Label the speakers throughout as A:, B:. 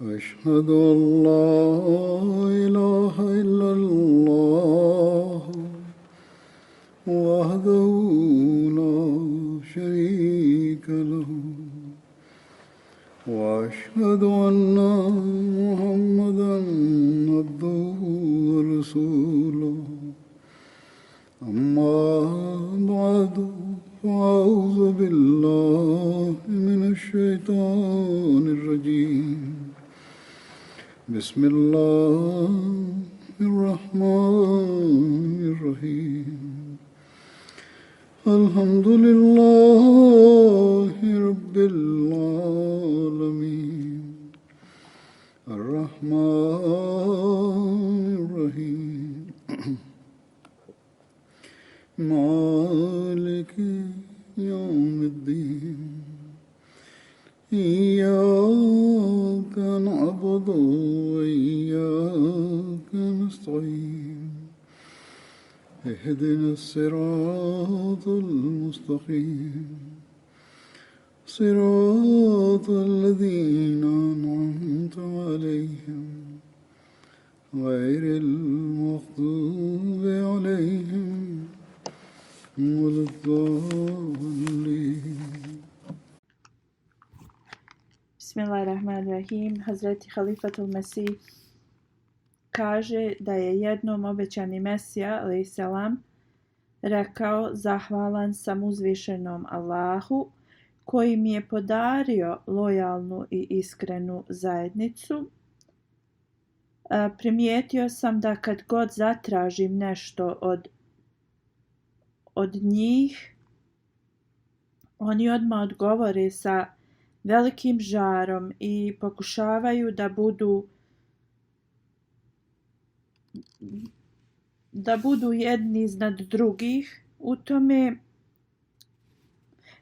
A: أشهد أن لا إله إلا الله وحده لا شريك له وأشهد أن محمدا عبده ورسوله أما بعد فأعوذ بالله من الشيطان الرجيم بسم الله الرحمن الرحيم الحمد لله رب العالمين الرحمن الرحيم مالك يوم الدين إياك نعبد وإياك نستعين اهدنا الصراط المستقيم صراط الذين أنعمت عليهم غير المغضوب عليهم ولا الضالين.
B: Bismillahirrahmanirrahim. Hazreti Halifatul Mesih kaže da je jednom obećani Mesija, a.s. rekao: zahvalan sam uzvišenom Allahu koji mi je podario lojalnu i iskrenu zajednicu. Primijetio sam da kad god zatražim nešto od njih, oni odmah odgovore sa velikim žarom i pokušavaju da budu jedni iznad drugih u tome,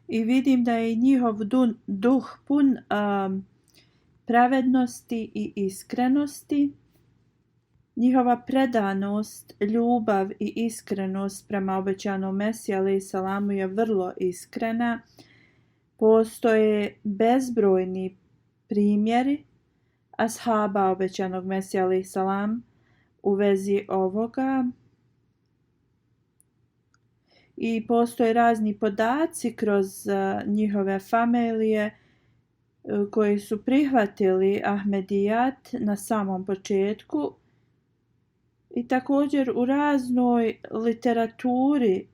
B: i vidim da je njihov duh pun pravednosti i iskrenosti. Njihova predanost, ljubav i iskrenost prema obećanom Mesiju a.s. je vrlo iskrena. Postoje bezbrojni primjeri ashaba obećanog Mesija a.s. u vezi ovoga. I postoje razni podaci kroz njihove familije koji su prihvatili Ahmedijat na samom početku. I također u raznoj literaturi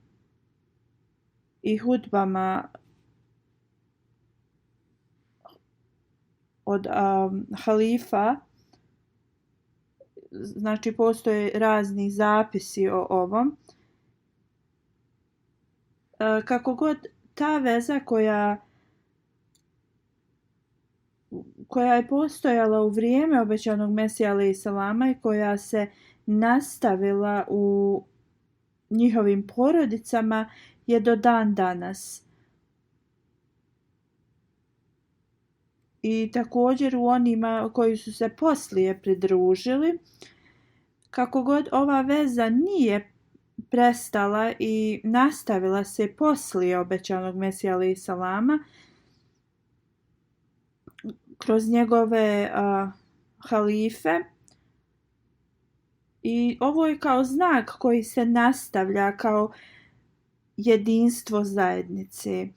B: i hudbama od halifa, znači postoje razni zapisi o ovom. Kako god ta veza koja je postojala u vrijeme obećanog Mesija a.s. i koja se nastavila u njihovim porodicama je do dan danas. I također u onima koji su se poslije pridružili, kako god ova veza nije prestala i nastavila se poslije obećanog Mesija a.s. kroz njegove halife. I ovo je kao znak koji se nastavlja kao jedinstvo zajednice.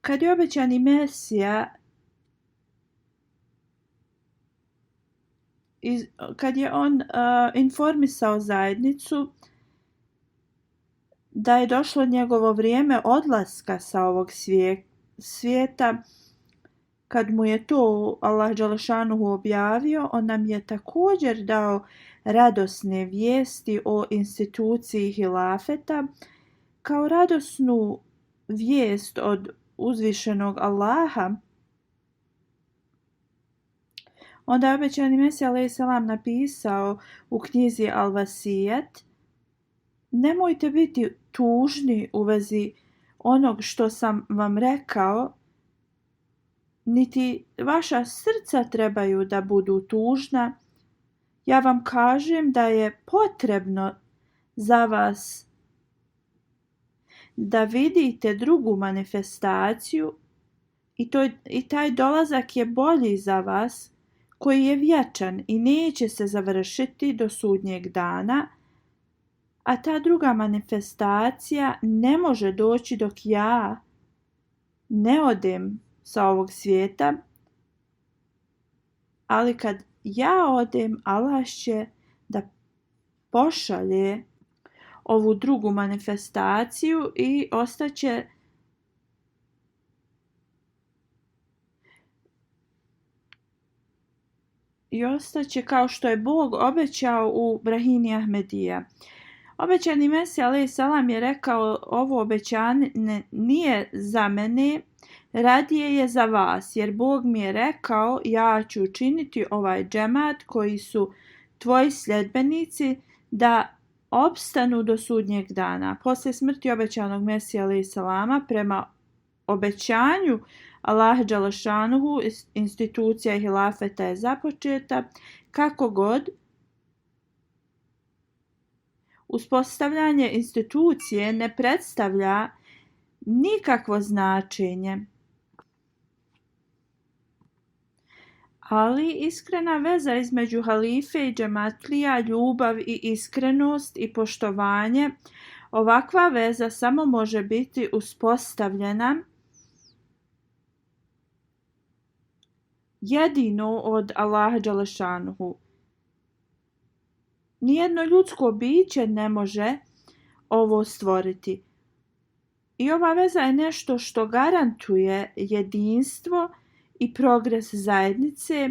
B: Kad je obećani Mesija, kad je on informisao zajednicu da je došlo njegovo vrijeme odlaska sa ovog svijeta, kad mu je to Allah dželešanuhu objavio, on nam je također dao radosne vijesti o instituciji hilafeta, kao radosnu vijest od uzvišenog Allaha. Onda je obećani Mesija a.s. napisao u knjizi Al-Vasijet: nemojte biti tužni u vezi onog što sam vam rekao, niti vaša srca trebaju da budu tužna. Ja vam kažem da je potrebno za vas da vidite drugu manifestaciju I taj dolazak je bolji za vas, koji je vječan i neće se završiti do sudnjeg dana, a ta druga manifestacija ne može doći dok ja ne odem sa ovog svijeta, ali kad ja odem, Allah će da pošalje ovu drugu manifestaciju i ostaće kao što je Bog obećao u Brahini Ahmedija. Obećani Mesija alejhi selam je rekao, ovo obećanje nije za mene, radije je za vas, jer Bog mi je rekao, ja ću učiniti ovaj džemat koji su tvoji sljedbenici da opstanu do sudnjeg dana. Poslije smrti obećanog Mesija alejhi selama, prema obećanju Allah dželešanuhu, institucija hilafeta je započeta. Kako god, uspostavljanje institucije ne predstavlja nikakvo značenje, ali iskrena veza između halife i džematlija, ljubav i iskrenost i poštovanje, ovakva veza samo može biti uspostavljena jedino od Allaha dželešanuhu. Nijedno ljudsko biće ne može ovo stvoriti. I ova veza je nešto što garantuje jedinstvo i progres zajednice.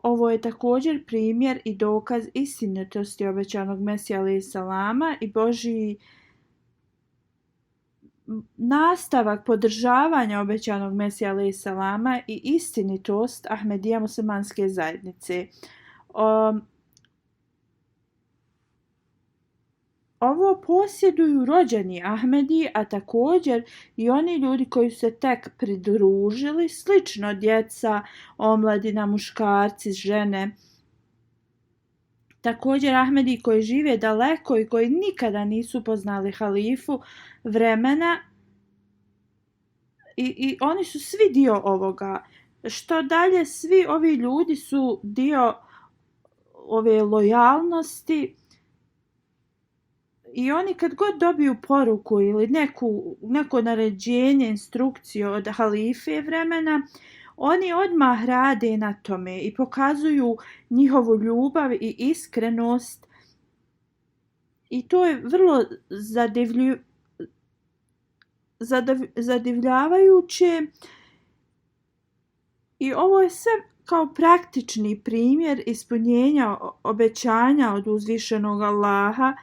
B: Ovo je također primjer i dokaz istinitosti obećanog Mesija alejhi selama i Božji nastavak podržavanja obećanog Mesija alejhi selama i istinitost Ahmedija muslimanske zajednice. Ovo posjeduju rođeni Ahmedi, a također i oni ljudi koji su se tek pridružili, slično djeca, omladina, muškarci, žene. Također Ahmedi koji žive daleko i koji nikada nisu poznali halifu vremena i oni su svi dio ovoga. Što dalje, svi ovi ljudi su dio ove lojalnosti i oni kad god dobiju poruku ili neko naređenje, instrukciju od halife vremena, oni odmah rade na tome i pokazuju njihovu ljubav i iskrenost i to je vrlo zadivljavajuće i ovo je sve kao praktični primjer ispunjenja obećanja od uzvišenog Allaha.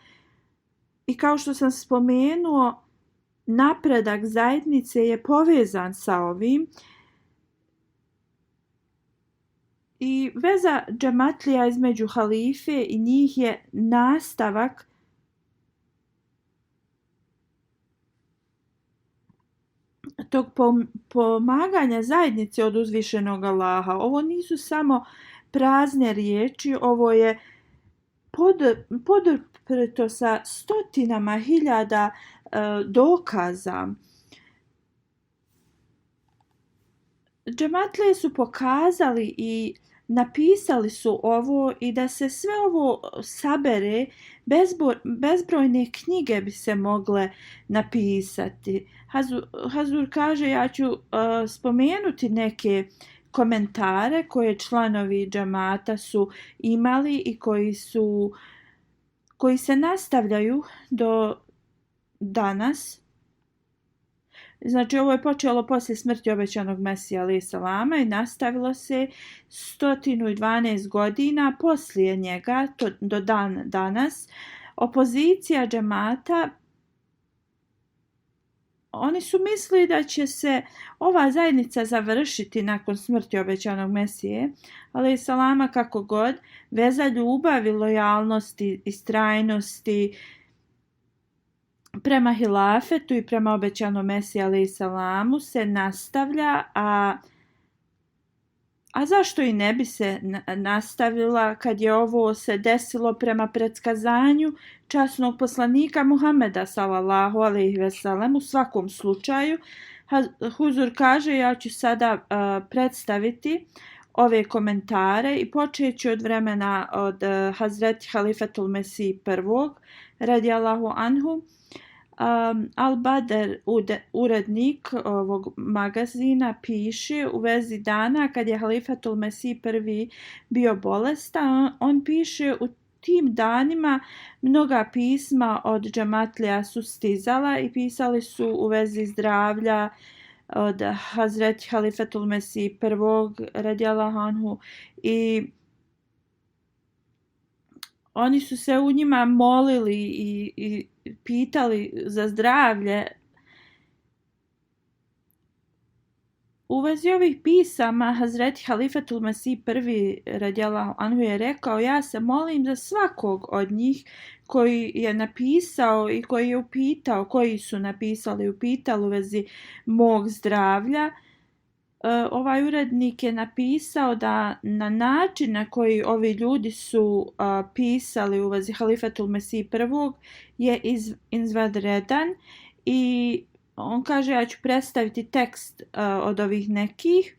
B: I kao što sam spomenuo, napredak zajednice je povezan sa ovim. I veza džematlija između halife i njih je nastavak tog pomaganja zajednice od uzvišenog Allaha. Ovo nisu samo prazne riječi, ovo je poduprto sa stotinama hiljada dokaza. Džematlije su pokazali i napisali su ovo i da se sve ovo sabere, bezbrojne knjige bi se mogle napisati. Hazur kaže, ja ću spomenuti neke komentare koje članovi džamata su imali i koji se nastavljaju do danas. Znači, ovo je počelo poslije smrti obećanog Mesija alejhi selama i nastavilo se 112 godina poslije njega do dan danas. Opozicija džamata, oni su mislili da će se ova zajednica završiti nakon smrti obećanog Mesije alejhi selama. Kako god, veza ljubavi, lojalnosti, istrajnosti prema hilafetu i prema obećanom Mesiji alejhi selamu se nastavlja, a zašto i ne bi se nastavila kad je ovo se desilo prema predskazanju časnog poslanika Muhameda sallallahu alejhi ve sellem. U svakom slučaju Huzur kaže, ja ću sada predstaviti ove komentare i počet ću od vremena od Hazreti Halifetul Mesih prvog radijallahu anhu. Al-Badr, urednik ovog magazina, piše u vezi dana kad je Halifetul Mesih prvi bio bolestan. On piše, u tim danima mnoga pisma od džematlija su stizala i pisali su u vezi zdravlja od Hazreti Halifetul Mesih prvog radijallahu anhu i oni su se u njima molili i pitali za zdravlje. U vezi ovih pisama Hazreti Halifetul Mesih prvi radijallahu anhu je rekao, ja se molim za svakog od njih koji je napisao i koji je upitao, koji su napisali i upitali u vezi mog zdravlja. Ovaj urednik je napisao da na način na koji ovi ljudi su pisali u vezi Halifetul Mesih prvog je izvanredan i on kaže, ja ću predstaviti tekst od ovih nekih.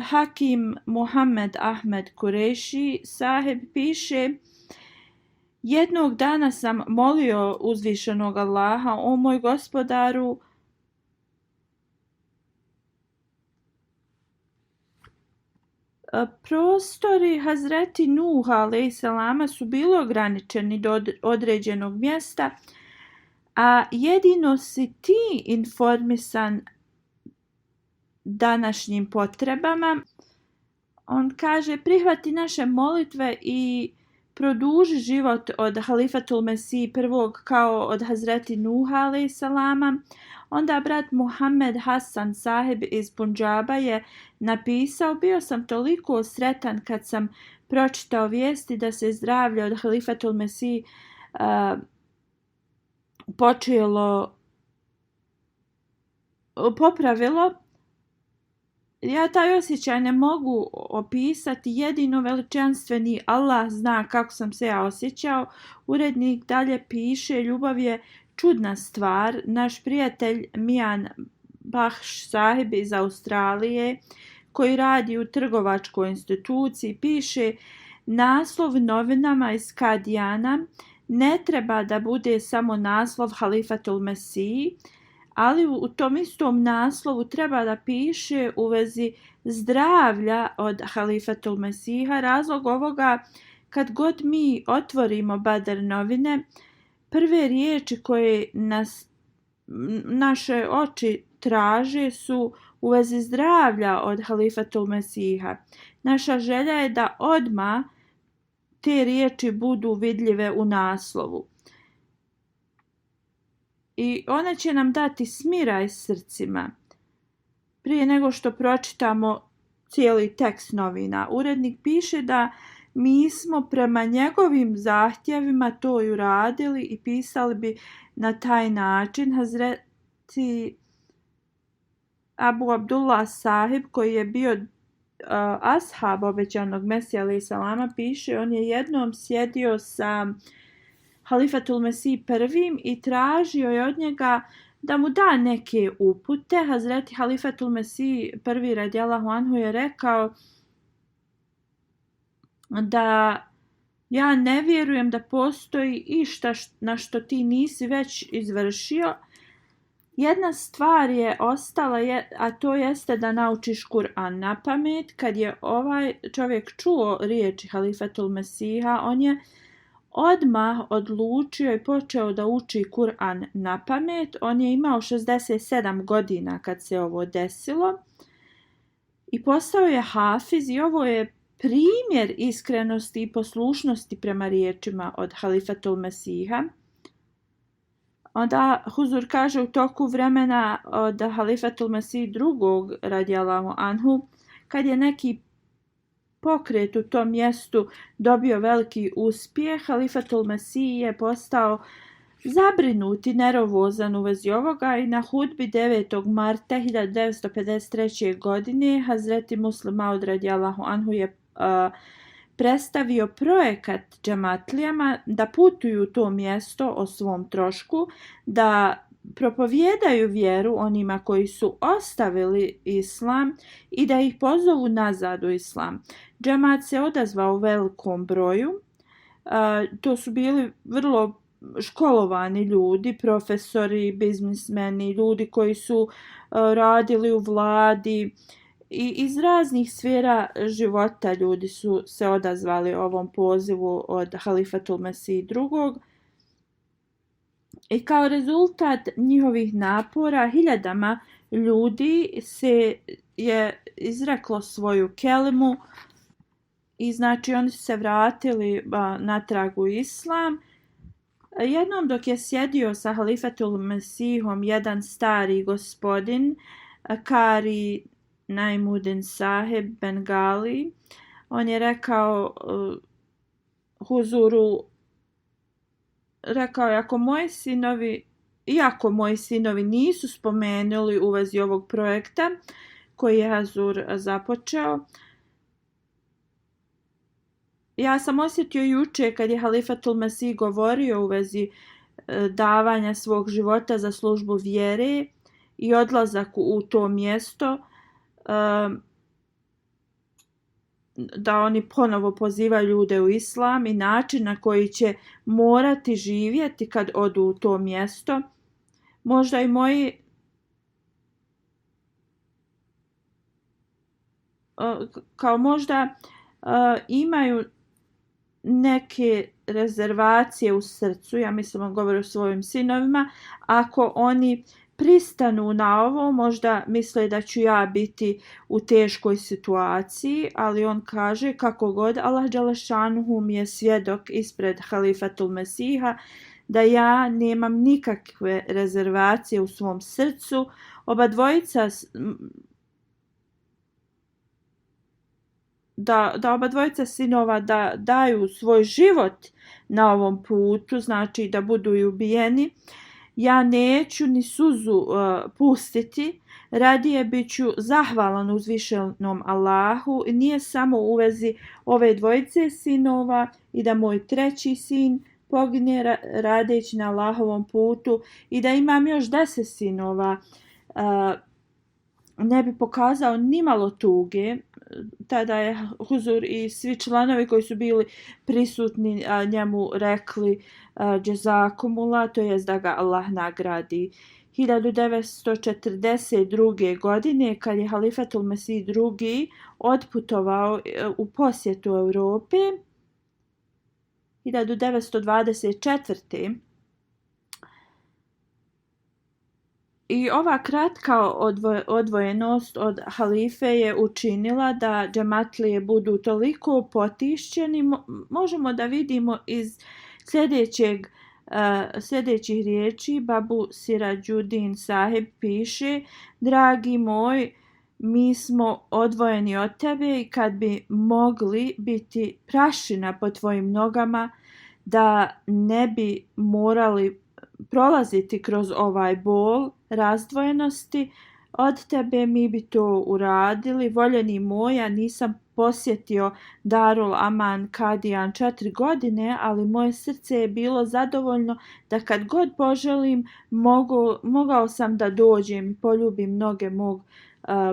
B: Hakim Muhammed Ahmed Kureši saheb piše, jednog dana sam molio uzvišenog Allaha, o moj gospodaru, prostori Hazreti Nuh a.s. su bili ograničeni do određenog mjesta, a jedino si ti informisan današnjim potrebama. On kaže, prihvati naše molitve i produži život od Halifetul Mesih prvog kao od Hazreti Nuh a.s. Onda brat Muhammed Hasan sahib iz Punjaba je napisao, bio sam toliko sretan kad sam pročitao vijesti da se zdravlje od Halifetul Mesih popravilo. Ja taj osjećaj ne mogu opisati, jedino veličanstveni Allah zna kako sam se ja osjećao. Urednik dalje piše, ljubav je čudna stvar. Naš prijatelj Mian Bahš sahib iz Australije, koji radi u trgovačkoj instituciji, piše, naslov novinama iz Kadijana ne treba da bude samo naslov Halifetul Mesih, ali u tom istom naslovu treba da piše u vezi zdravlja od Halifetul Mesiha. Razlog ovoga, kad god mi otvorimo Badr novine, prve riječi koje naše oči traže su u vezi zdravlja od Halifetul Mesiha. Naša želja je da odmah te riječi budu vidljive u naslovu. I ona će nam dati smiraj srcima prije nego što pročitamo cijeli tekst novina. Urednik piše da mi smo prema njegovim zahtjevima to i uradili i pisali bi na taj način. Hazreti Abu Abdullah sahib, koji je bio ashab obećanog Mesija alejhi selama, piše, on je jednom sjedio sa Halifetul Mesih prvim i tražio je od njega da mu da neke upute. Hazreti Halifetul Mesih prvi radijallahu anhu je rekao da ja ne vjerujem da postoji išta na što ti nisi već izvršio. Jedna stvar je ostala, a to jeste da naučiš Kur'an na pamet. Kad je ovaj čovjek čuo riječi Halifetul Mesiha, on je odmah odlučio i počeo da uči Kur'an na pamet. On je imao 67 godina kad se ovo desilo i postao je hafiz i ovo je primjer iskrenosti i poslušnosti prema riječima od Halifetul Mesiha. Onda Huzur kaže, u toku vremena od Halifetul Mesih drugog radijallahu anhu, kad je neki pokret u tom mjestu dobio veliki uspjeh, Halifetul Mesih je postao zabrinut i nervozan u vezi ovoga i na hudbi 9. marta 1953. godine Hazreti Muslim Maud radijallahu anhu je predstavio projekat džematlijama da putuju u to mjesto o svom trošku, da propovijedaju vjeru onima koji su ostavili islam i da ih pozovu nazad u islam. Džemat se odazvao u velikom broju. To su bili vrlo školovani ljudi, profesori, biznismeni, ljudi koji su radili u vladi i iz raznih sfera života ljudi su se odazvali ovom pozivu od Halifatul Mesih II. I kao rezultat njihovih napora hiljadama ljudi se je izreklo svoju kelimu i znači oni su se vratili natrag u islam. Jednom dok je sjedio sa Halifatul Mesihom jedan stari gospodin, Kari Naimudin Saheb Bengali, on je rekao huzuru, rekao je iako moji sinovi nisu spomenuli u vezi ovog projekta koji je Hazur započeo, ja sam osjetio juče kad je Halifatul Mesih govorio u vezi davanja svog života za službu vjere i odlazak u to mjesto, da oni ponovo pozivaju ljude u islam i način na koji će morati živjeti kad odu u to mjesto. Možda i moji imaju neke rezervacije u srcu, ja mislim on govori o svojim sinovima, ako oni pristanu na ovo, možda misle da ću ja biti u teškoj situaciji, ali on kaže kako god, Allah dželešanuhu mi je svjedok ispred Halifatul Mesiha da ja nemam nikakve rezervacije u svom srcu. Oba dvojica da oba dvojica sinova da daju svoj život na ovom putu, znači da budu i ubijeni. Ja neću ni suzu pustiti, radije bit ću zahvalan uzvišenom Allahu. I nije samo u vezi ove dvojice sinova i da moj treći sin pogine radeći na Allahovom putu i da imam još 10 sinova, ne bi pokazao nimalo tuge. Tada je huzur i svi članovi koji su bili prisutni njemu rekli džezakumullah, to jest da ga Allah nagradi. 1942. godine kad je Halifatul Mesih II. Odputovao u posjetu Europe, 1924. I ova kratka odvojenost od halife je učinila da džematlije budu toliko potišćeni. Možemo da vidimo iz sljedećih riječi. Babu Sirađudin Saheb piše: dragi moj, mi smo odvojeni od tebe i kad bi mogli biti prašina po tvojim nogama, da ne bi morali prolaziti kroz ovaj bol razdvojenosti od tebe, mi bi to uradili. Voljeni moja, nisam posjetio Darul Aman Kadijan 4 godine, ali moje srce je bilo zadovoljno da kad god poželim mogao sam da dođem i poljubim noge mog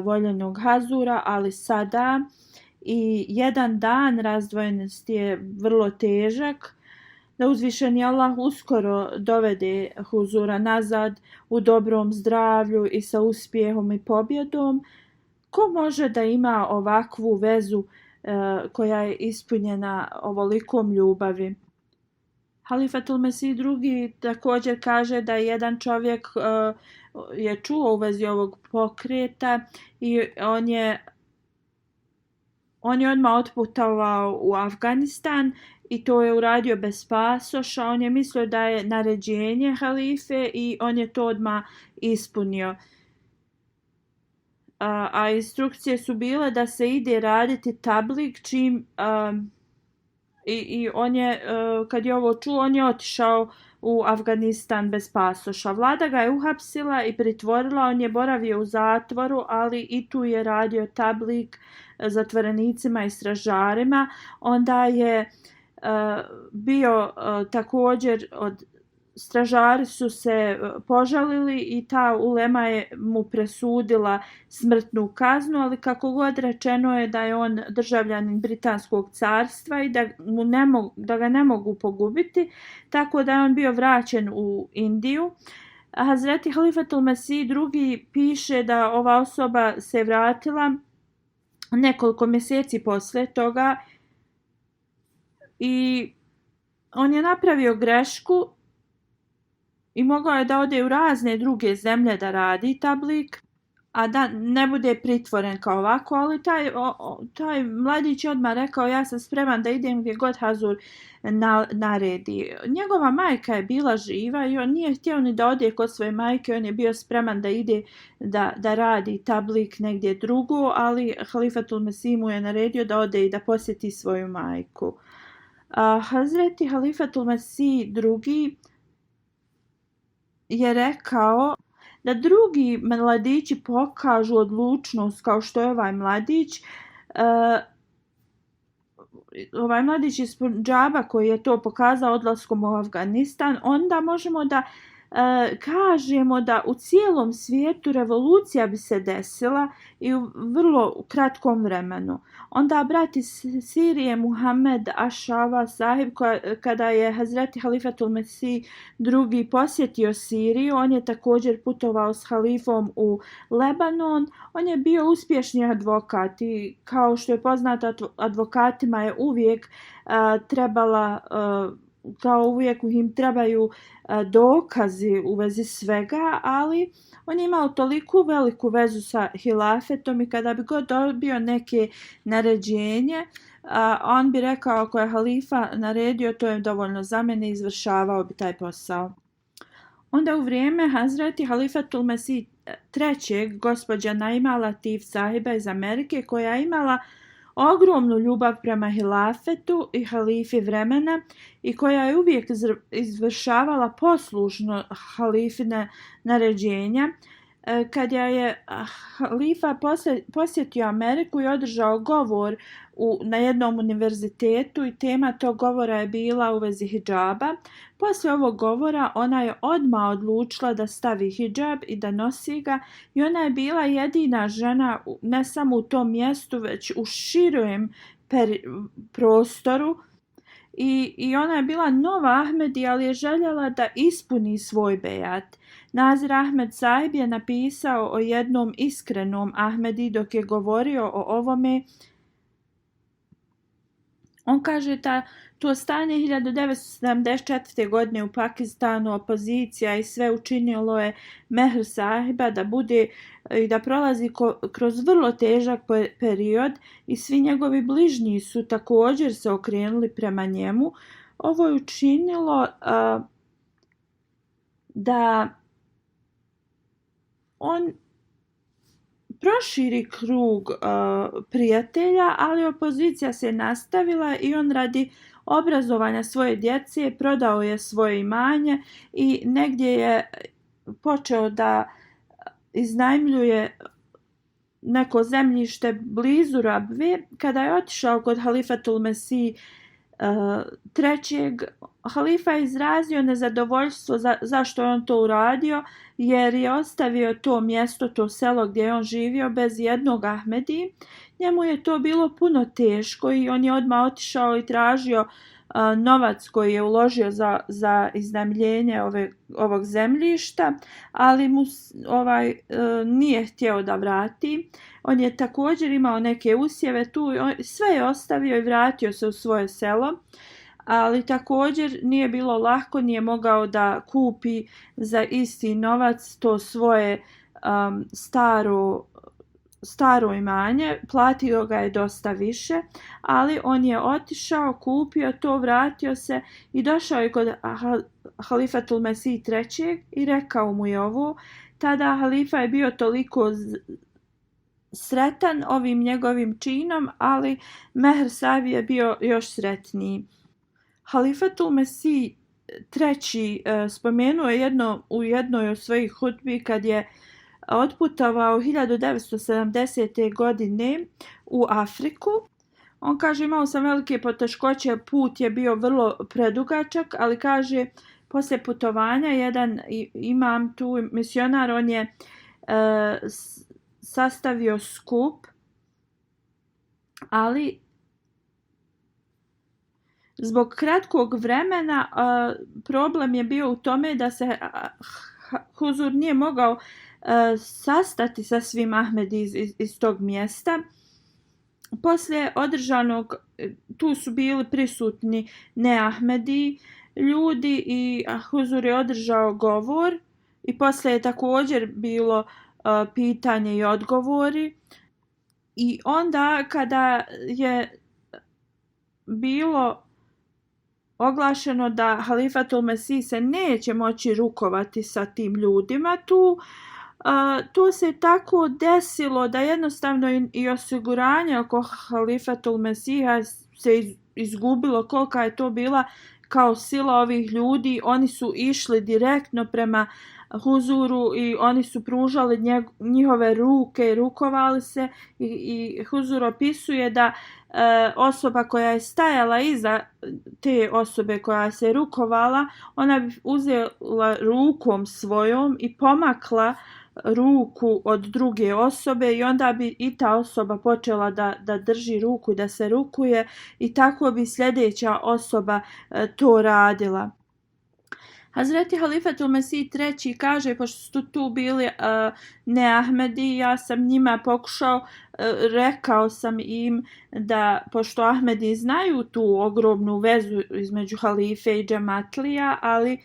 B: voljenog Hazura, ali sada i jedan dan razdvojenosti je vrlo težak. Da uzvišeni Allah uskoro dovede huzura nazad u dobrom zdravlju i sa uspjehom i pobjedom. Ko može da ima ovakvu vezu koja je ispunjena ovolikom ljubavi? Halifatul Mesih II. Također kaže da jedan čovjek je čuo u vezi ovog pokreta i on je odmah otputovao u Afganistan i to je uradio bez pasoša. On je mislio da je naređenje halife i on je to odmah ispunio. A instrukcije su bile da se ide raditi tablik čim i on je, kad je ovo čuo, on je otišao u Afganistan bez pasoša. Vlada ga je uhapsila i pritvorila, on je boravio u zatvoru, ali i tu je radio tablik zatvorenicima i stražarima. Onda je bio također od stražari su se požalili i ta ulema je mu presudila smrtnu kaznu, ali kako god rečeno je da je on državljanin Britanskog carstva i da ga ne mogu pogubiti, tako da je on bio vraćen u Indiju. Hazreti Halifatul Mesih II piše da ova osoba se vratila nekoliko mjeseci poslije toga i on je napravio grešku i mogao je da ode u razne druge zemlje da radi tablik, a da ne bude pritvoren kao ovako, ali taj mladić je odmah rekao ja sam spreman da idem gdje god Hazur naredi. Njegova majka je bila živa i on nije htio ni da ode kod svoje majke, on je bio spreman da ide da radi tablik negdje drugo, ali Halifatul Mesih mu je naredio da ode i da posjeti svoju majku. Hazreti Halifatul Mesih II je rekao da drugi mladići pokažu odlučnost kao što je ovaj mladić. Ovaj mladić iz Punjaba koji je to pokazao odlaskom u Afganistan, onda možemo da kažemo da u cijelom svijetu revolucija bi se desila i u vrlo kratkom vremenu. Onda brat iz Sirije Muhammed Ašava sahib, kada je Hazreti Halifatul Mesih II posjetio Siriju, on je također putovao s halifom u Lebanon. On je bio uspješni advokat i kao što je poznato advokatima je uvijek trebala kao uvijek im trebaju dokazi u vezi svega, ali on je imao toliko veliku vezu sa hilafetom i kada bi god dobio neke naređenje, on bi rekao ako je halifa naredio to je dovoljno za mene, izvršavao bi taj posao. Onda u vrijeme Hazreti Halifatul Mesih III, gospođa Naima Latif sahiba iz Amerike, koja je imala ogromnu ljubav prema hilafetu i halifi vremena i koja je uvijek izvršavala poslušno halifine naređenja. Kad je halifa posjetio Ameriku i održao govor na jednom univerzitetu i tema tog govora je bila u vezi hidžaba. Poslije ovog govora ona je odmah odlučila da stavi hidžab i da nosi ga i ona je bila jedina žena ne samo u tom mjestu već u širem prostoru i ona je bila nova Ahmedi, ali je željela da ispuni svoj bejat. Nazir Ahmed Sahib je napisao o jednom iskrenom Ahmedi dok je govorio o ovome. On kaže da to stanje 1974. godine u Pakistanu, opozicija i sve učinilo je Mehr Sahiba da bude i da prolazi kroz vrlo težak period i svi njegovi bližnji su također se okrenuli prema njemu. Ovo je učinilo da on proširi krug prijatelja, ali opozicija se nastavila i on radi obrazovanja svoje djece prodao je svoje imanje i negdje je počeo da iznajmljuje neko zemljište blizu Rabve. Kada je otišao kod Halifatul Mesih III, halifa je izrazio nezadovoljstvo zašto je on to uradio, jer je ostavio to mjesto, to selo gdje je on živio bez jednog Ahmedi. Njemu je to bilo puno teško i on je odmah otišao i tražio novac koji je uložio za iznajmljenje ovog zemljišta, ali mu nije htio da vrati. On je također imao neke usjeve tu, sve je ostavio i vratio se u svoje selo, ali također nije bilo lako, nije mogao da kupi za isti novac to svoje staro imanje, platio ga je dosta više, ali on je otišao, kupio to, vratio se i došao je kod Halifatul Mesih III i rekao mu je ovo. Tada halifa je bio toliko sretan ovim njegovim činom, ali Mehr Sahib je bio još sretniji. Halifatul Mesih III spomenuo je u jednoj od svojih hutbi kad je otputovao 1970. godine u Afriku. On kaže imao sam velike poteškoće, put je bio vrlo predugačak, ali kaže poslije putovanja jedan imam tu misionar, on je sastavio skup, ali zbog kratkog vremena problem je bio u tome da se Huzur nije mogao sastati sa svim Ahmedi iz tog mjesta. Poslije održanog, tu su bili prisutni ne Ahmedi ljudi i Huzur je održao govor i poslije je također bilo pitanje i odgovori. I onda kada je bilo oglašeno da Halifatul Mesih se neće moći rukovati sa tim ljudima to se tako desilo da jednostavno i osiguranje oko Halifatul Mesiha se izgubilo, kolika je to bila kao sila ovih ljudi. Oni su išli direktno prema Huzuru i oni su pružali njihove ruke i rukovali se i Huzur opisuje da osoba koja je stajala iza te osobe koja se rukovala, ona bi uzela rukom svojom i pomakla ruku od druge osobe i onda bi i ta osoba počela da drži ruku i da se rukuje i tako bi sljedeća osoba to radila. Hazreti Halifatul Mesih III kaže, pošto su tu bili ne Ahmedi, ja sam njima pokušao, rekao sam im da, pošto Ahmedi znaju tu ogromnu vezu između halife i džematlija, ali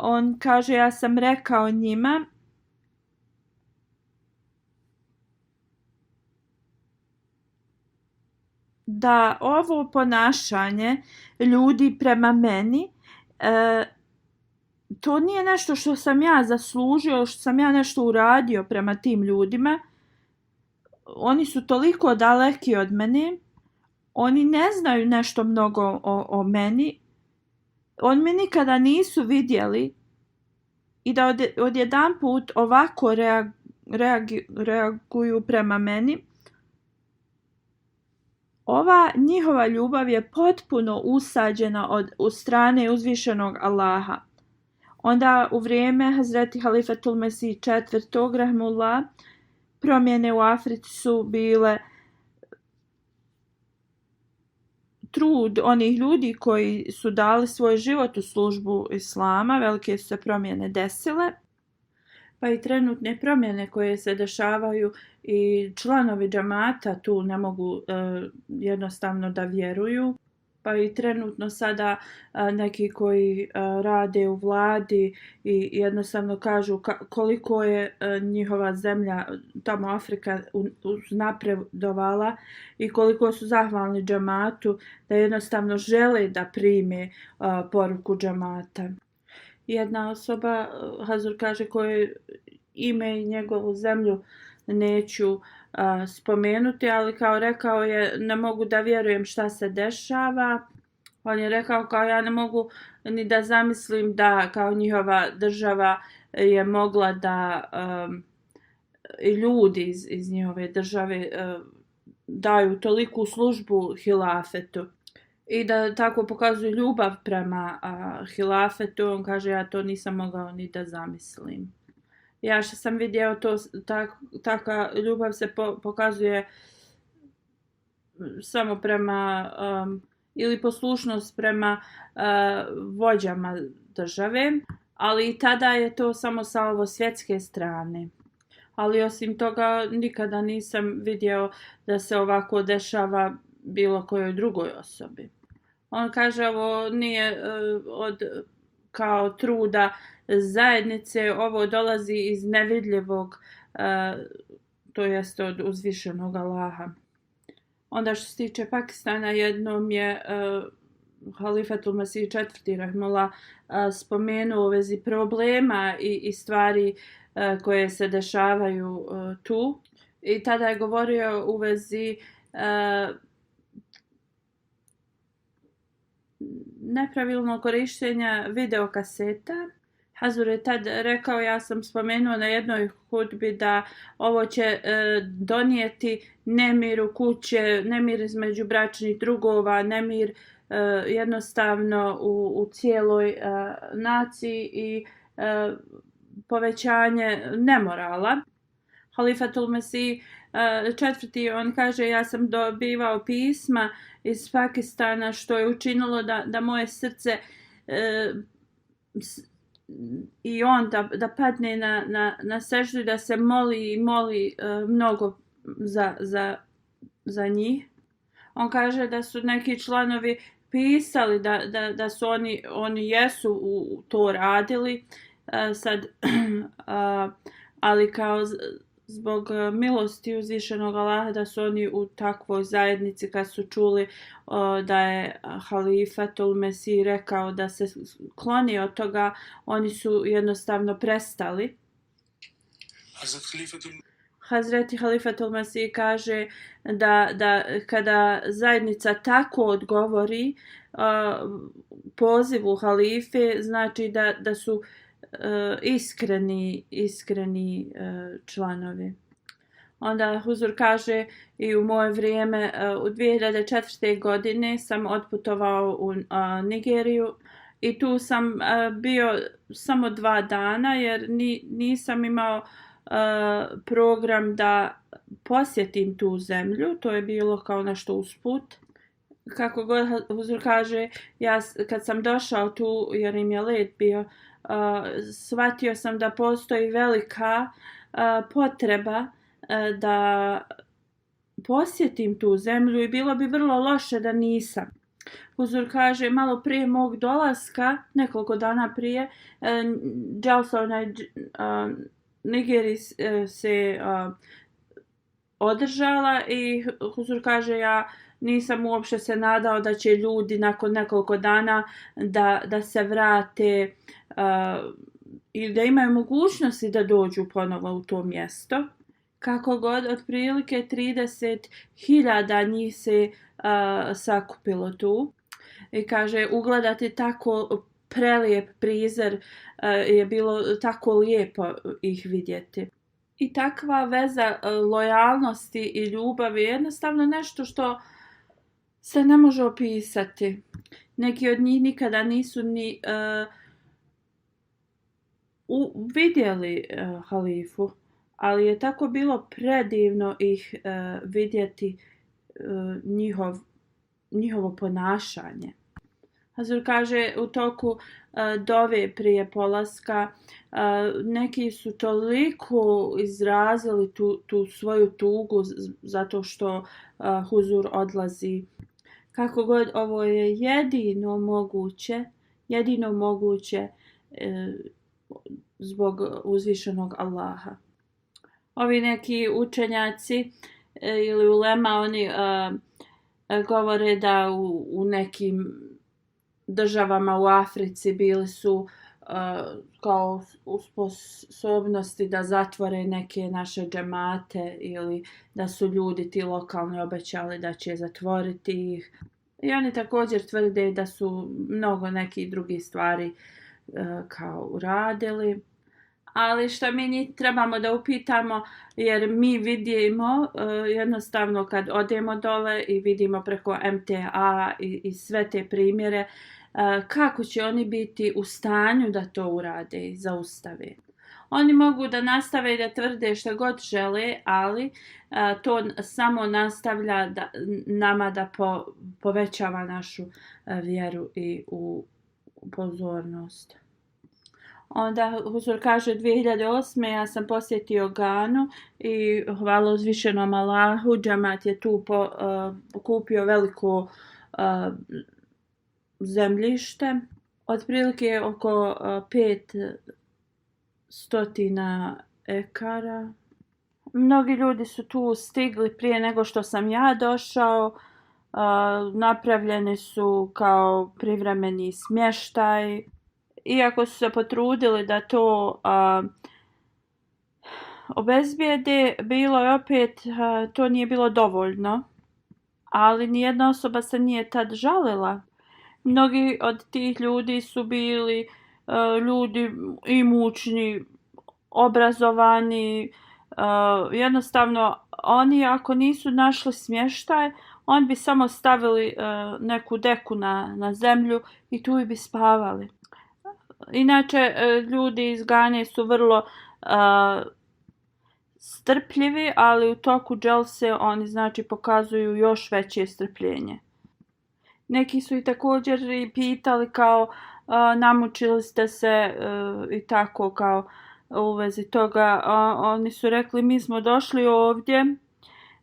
B: on kaže, ja sam rekao njima da ovo ponašanje ljudi prema meni to nije nešto što sam ja zaslužio, što sam ja nešto uradio prema tim ljudima. Oni su toliko daleki od mene, oni ne znaju nešto mnogo o meni, oni me nikada nisu vidjeli i da odjedanput ovako reaguju prema meni. Ova njihova ljubav je potpuno usađena od strane uzvišenog Allaha. Onda u vrijeme Hazreti Halifatul Mesih IV. Rahmullah, promjene u Africi su bile trud onih ljudi koji su dali svoj život u službu Islama, velike su se promjene desile. Pa i trenutne promjene koje se dešavaju i članovi džamata tu ne mogu jednostavno da vjeruju. Pa i trenutno sada neki koji rade u vladi i jednostavno kažu koliko je njihova zemlja, tamo Afrika, uznapredovala i koliko su zahvalni džamatu da jednostavno žele da prime poruku džamata. Jedna osoba, Hazur kaže, koje ime i njegovu zemlju neću spomenuti, ali kao rekao je, ne mogu da vjerujem šta se dešava. On je rekao kao ja ne mogu ni da zamislim da kao njihova država je mogla da i ljudi iz njihove države daju toliku službu hilafetu. I da tako pokazuju ljubav prema hilafetu, on kaže ja to nisam mogao ni da zamislim. Ja što sam vidio to, taka ljubav se pokazuje samo prema ili poslušnost prema vođama države, ali i tada je to samo sa ovo svjetske strane. Ali osim toga nikada nisam vidio da se ovako dešava bilo kojoj drugoj osobi. On kaže ovo nije od kao truda zajednice, ovo dolazi iz nevidljivog, to jest od uzvišenog Allaha. Onda što se tiče Pakistana, jednom je Halifatul Mesih IV. Rahmullah spomenuo u vezi problema i stvari koje se dešavaju tu. I tada je govorio u vezi nepravilno korištenja videokaseta. Hazur je tad rekao, ja sam spomenuo na jednoj hudbi da ovo će donijeti nemir u kuće, nemir između bračnih drugova, nemir jednostavno u cijeloj naciji i povećanje nemorala. Halifatul Mesih četvrti, on kaže, ja sam dobivao pisma iz Pakistana što je učinilo da moje srce i on da padne na seždu, da se moli mnogo za njih. On kaže da su neki članovi pisali da su oni jesu to radili sad, ali kao zbog milosti uzvišenog Allaha da su oni u takvoj zajednici kad su čuli da je Halifatul Mesih rekao da se kloni od toga, oni su jednostavno prestali. Hazreti Halifatul Mesih kaže da kada zajednica tako odgovori pozivu halife, znači da su iskreni članovi. Onda Huzur kaže, i u moje vrijeme u 2004. godine sam otputovao u Nigeriju i tu sam bio samo 2 dana jer nisam imao program da posjetim tu zemlju, to je bilo kao nešto usput. Kako god Huzur kaže, ja kad sam došao tu jer im je led bio, shvatio sam da postoji velika potreba da posjetim tu zemlju i bilo bi vrlo loše da nisam. Huzur kaže, malo prije mog dolaska, nekoliko dana prije, Džalsa Nigeriji se održala i Huzur kaže, ja nisam uopće se nadao da će ljudi nakon nekoliko dana da se vrate i da imaju mogućnosti da dođu ponovo u to mjesto. Kako god, otprilike 30.000 njih se sakupilo tu. I kaže, ugledati tako prelijep prizor je bilo tako lijepo ih vidjeti. I takva veza lojalnosti i ljubavi je jednostavno nešto što se ne može opisati. Neki od njih nikada nisu ni vidjeli halifu, ali je tako bilo predivno ih vidjeti njihovo ponašanje. Hazur kaže, u toku dove prije polaska neki su toliko izrazili tu svoju tugu zato što Huzur odlazi. Kako god, ovo je jedino moguće zbog uzvišenog Allaha. Ovi neki učenjaci ili ulema, oni govore da u nekim državama u Africi bili su kao u sposobnosti da zatvore neke naše džemate ili da su ljudi ti lokalni obećali da će zatvoriti ih. I oni također tvrde da su mnogo nekih drugih stvari kao uradili. Ali što mi njih trebamo da upitamo, jer mi vidimo jednostavno kad odemo dole i vidimo preko MTA i sve te primjere, kako će oni biti u stanju da to urade i zaustave. Oni mogu da nastave da tvrde što god žele, ali to samo nastavlja nama da povećava našu vjeru i u pozornost. Onda Huzur kaže, 2008. ja sam posjetio Ganu i hvala uzvišenom Allahu, džemat je tu kupio veliko zemljište, otprilike oko 500 ekara. Mnogi ljudi su tu stigli prije nego što sam ja došao, napravljeni su kao privremeni smještaj. Iako su se potrudili da to obezbijede, bilo je opet, to nije bilo dovoljno. Ali nijedna osoba se nije tad žalila. Mnogi od tih ljudi su bili ljudi imućni, obrazovani. Jednostavno, oni ako nisu našli smještaj, oni bi samo stavili neku deku na zemlju i tu bi spavali. Inače, ljudi iz Gane su vrlo strpljivi, ali u toku dželse oni znači pokazuju još veće strpljenje. Neki su i također i pitali kao namučili ste se i tako kao u vezi toga. Oni su rekli mi smo došli ovdje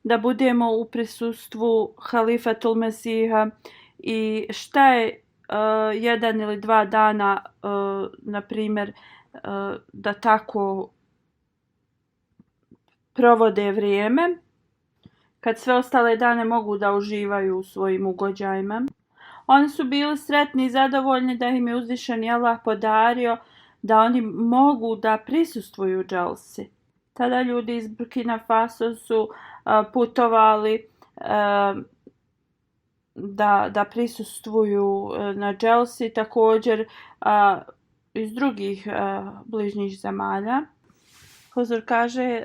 B: da budemo u prisustvu Halifatul Mesiha i šta je 1 ili 2 dana na primjer da tako provode vrijeme kad sve ostale dane mogu da uživaju u svojim ugođajima. Oni su bili sretni i zadovoljni da im je uzvišeni Allah podario da oni mogu da prisustvuju dželsi. Tada ljudi iz Burkina Faso su putovali da prisustvuju na dželsi, također iz drugih bližnjih zemalja. Huzur kaže,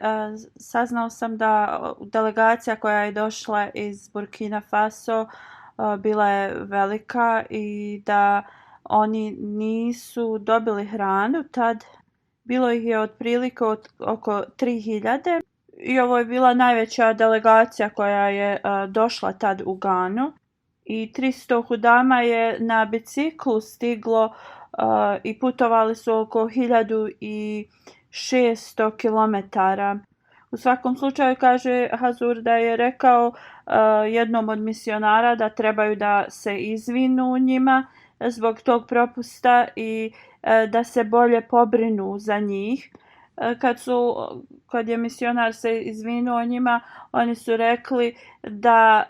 B: saznao sam da delegacija koja je došla iz Burkina Faso bila je velika i da oni nisu dobili hranu tad. Bilo ih je otprilike oko 3000 i ovo je bila najveća delegacija koja je došla tad u Ganu. I 300 hudama je na biciklu stiglo i putovali su oko 1600 kilometara. U svakom slučaju kaže Hazur da je rekao jednom od misionara da trebaju da se izvinu njima zbog tog propusta i da se bolje pobrinu za njih. Kad je misionar se izvinuo njima, oni su rekli da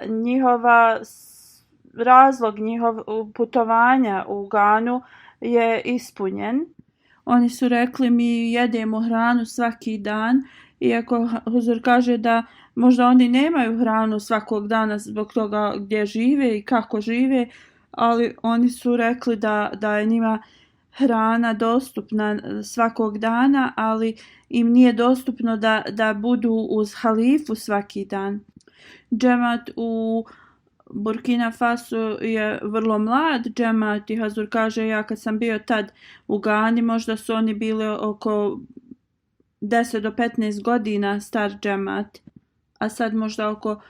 B: razlog putovanja u Ganu je ispunjen. Oni su rekli mi jedemo hranu svaki dan, iako Huzur kaže da možda oni nemaju hranu svakog dana zbog toga gdje žive i kako žive, ali oni su rekli da je njima hrana dostupna svakog dana, ali im nije dostupno da budu uz halifu svaki dan. Džemat u Burkina Faso je vrlo mlad džemat i Hazur kaže ja kad sam bio tad u Gani možda su oni bili oko 10 do 15 godina star džemat, a sad možda oko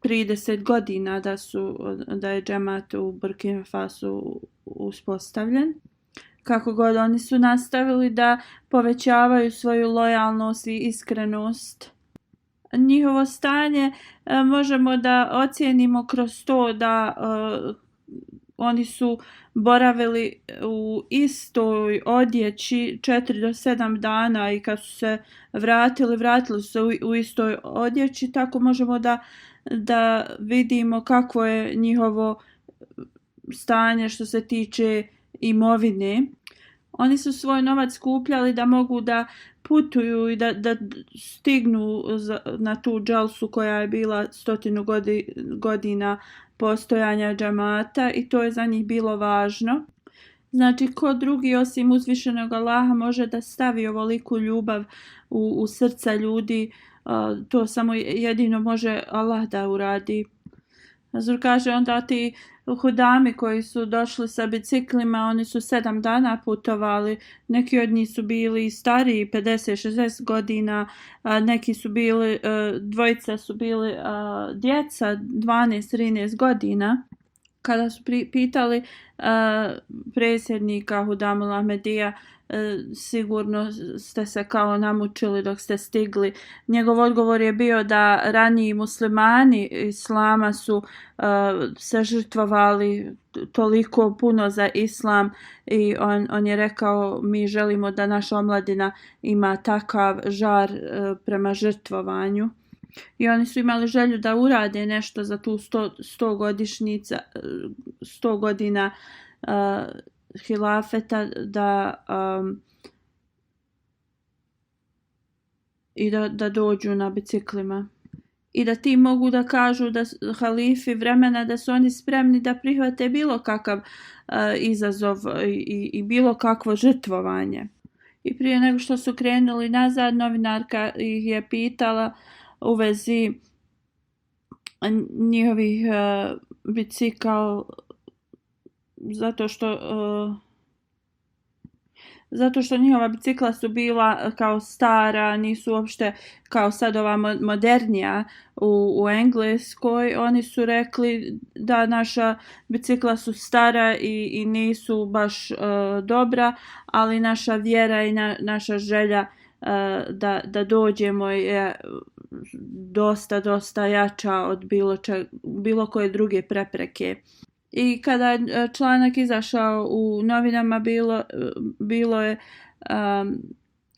B: 30 godina da je džemat u Burkina Faso uspostavljen. Kako god oni su nastavili da povećavaju svoju lojalnost i iskrenost. Njihovo stanje možemo da ocijenimo kroz to da oni su boravili u istoj odjeći 4 do 7 dana i kad su se vratili su se u istoj odjeći, tako možemo da vidimo kako je njihovo stanje što se tiče imovine. Oni su svoj novac skupljali da mogu da putuju i da stignu na tu džalsu koja je bila 100 godina postojanja džamata i to je za njih bilo važno. Znači, ko drugi osim uzvišenog Allaha može da stavi ovoliku ljubav u srca ljudi, to samo jedino može Allah da uradi. Hazur kaže onda ti hudami koji su došli sa biciklima, oni su 7 dana putovali, neki od njih su bili stariji 50-60 godina, neki su bili, dvojica su bili djeca 12-13 godina. Kada su pitali predsjednika Hudamul Ahmedija, sigurno ste se kao namučili dok ste stigli. Njegov odgovor je bio da raniji muslimani islama su se žrtvovali toliko puno za islam i on je rekao mi želimo da naša omladina ima takav žar prema žrtvovanju. I oni su imali želju da urade nešto za tu 100 godina hilafeta i da dođu na biciklima. I da ti mogu da kažu da halifi vremena da su oni spremni da prihvate bilo kakav izazov i bilo kakvo žrtvovanje. I prije nego što su krenuli nazad, novinarka ih je pitala u vezi njihovih bicikal zato što njihova bicikla su bila kao stara, nisu uopšte kao sad ova modernija u Engleskoj. Oni su rekli da naša bicikla su stara i nisu baš dobra, ali naša vjera i naša želja da dođemo je dosta jača od bilo koje druge prepreke. I kada članak izašao u novinama bilo je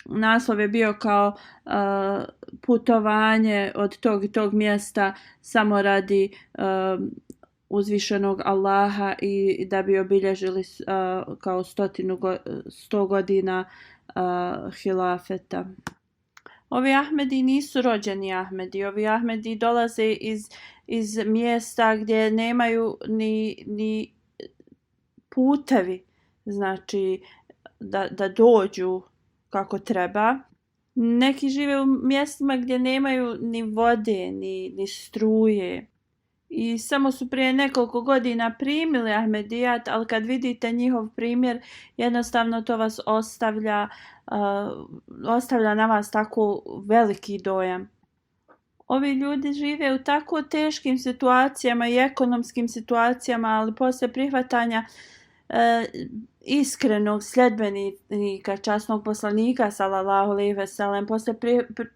B: naslov je bio kao putovanje od tog i tog mjesta samo radi uzvišenog Allaha i da bi obilježili kao 100 godina hilafeta. Ovi Ahmedi nisu rođeni Ahmedi. Ovi Ahmedi dolaze iz mjesta gdje nemaju ni putevi, znači da dođu kako treba. Neki žive u mjestima gdje nemaju ni vode, ni struje. I samo su prije nekoliko godina primili Ahmedijat, ali kad vidite njihov primjer, jednostavno to vas ostavlja na vas tako veliki dojam. Ovi ljudi žive u tako teškim situacijama i ekonomskim situacijama, ali poslije prihvatanja iskrenog sljedbenika, časnog poslanika, sallallahu alejhi ve sellem, poslije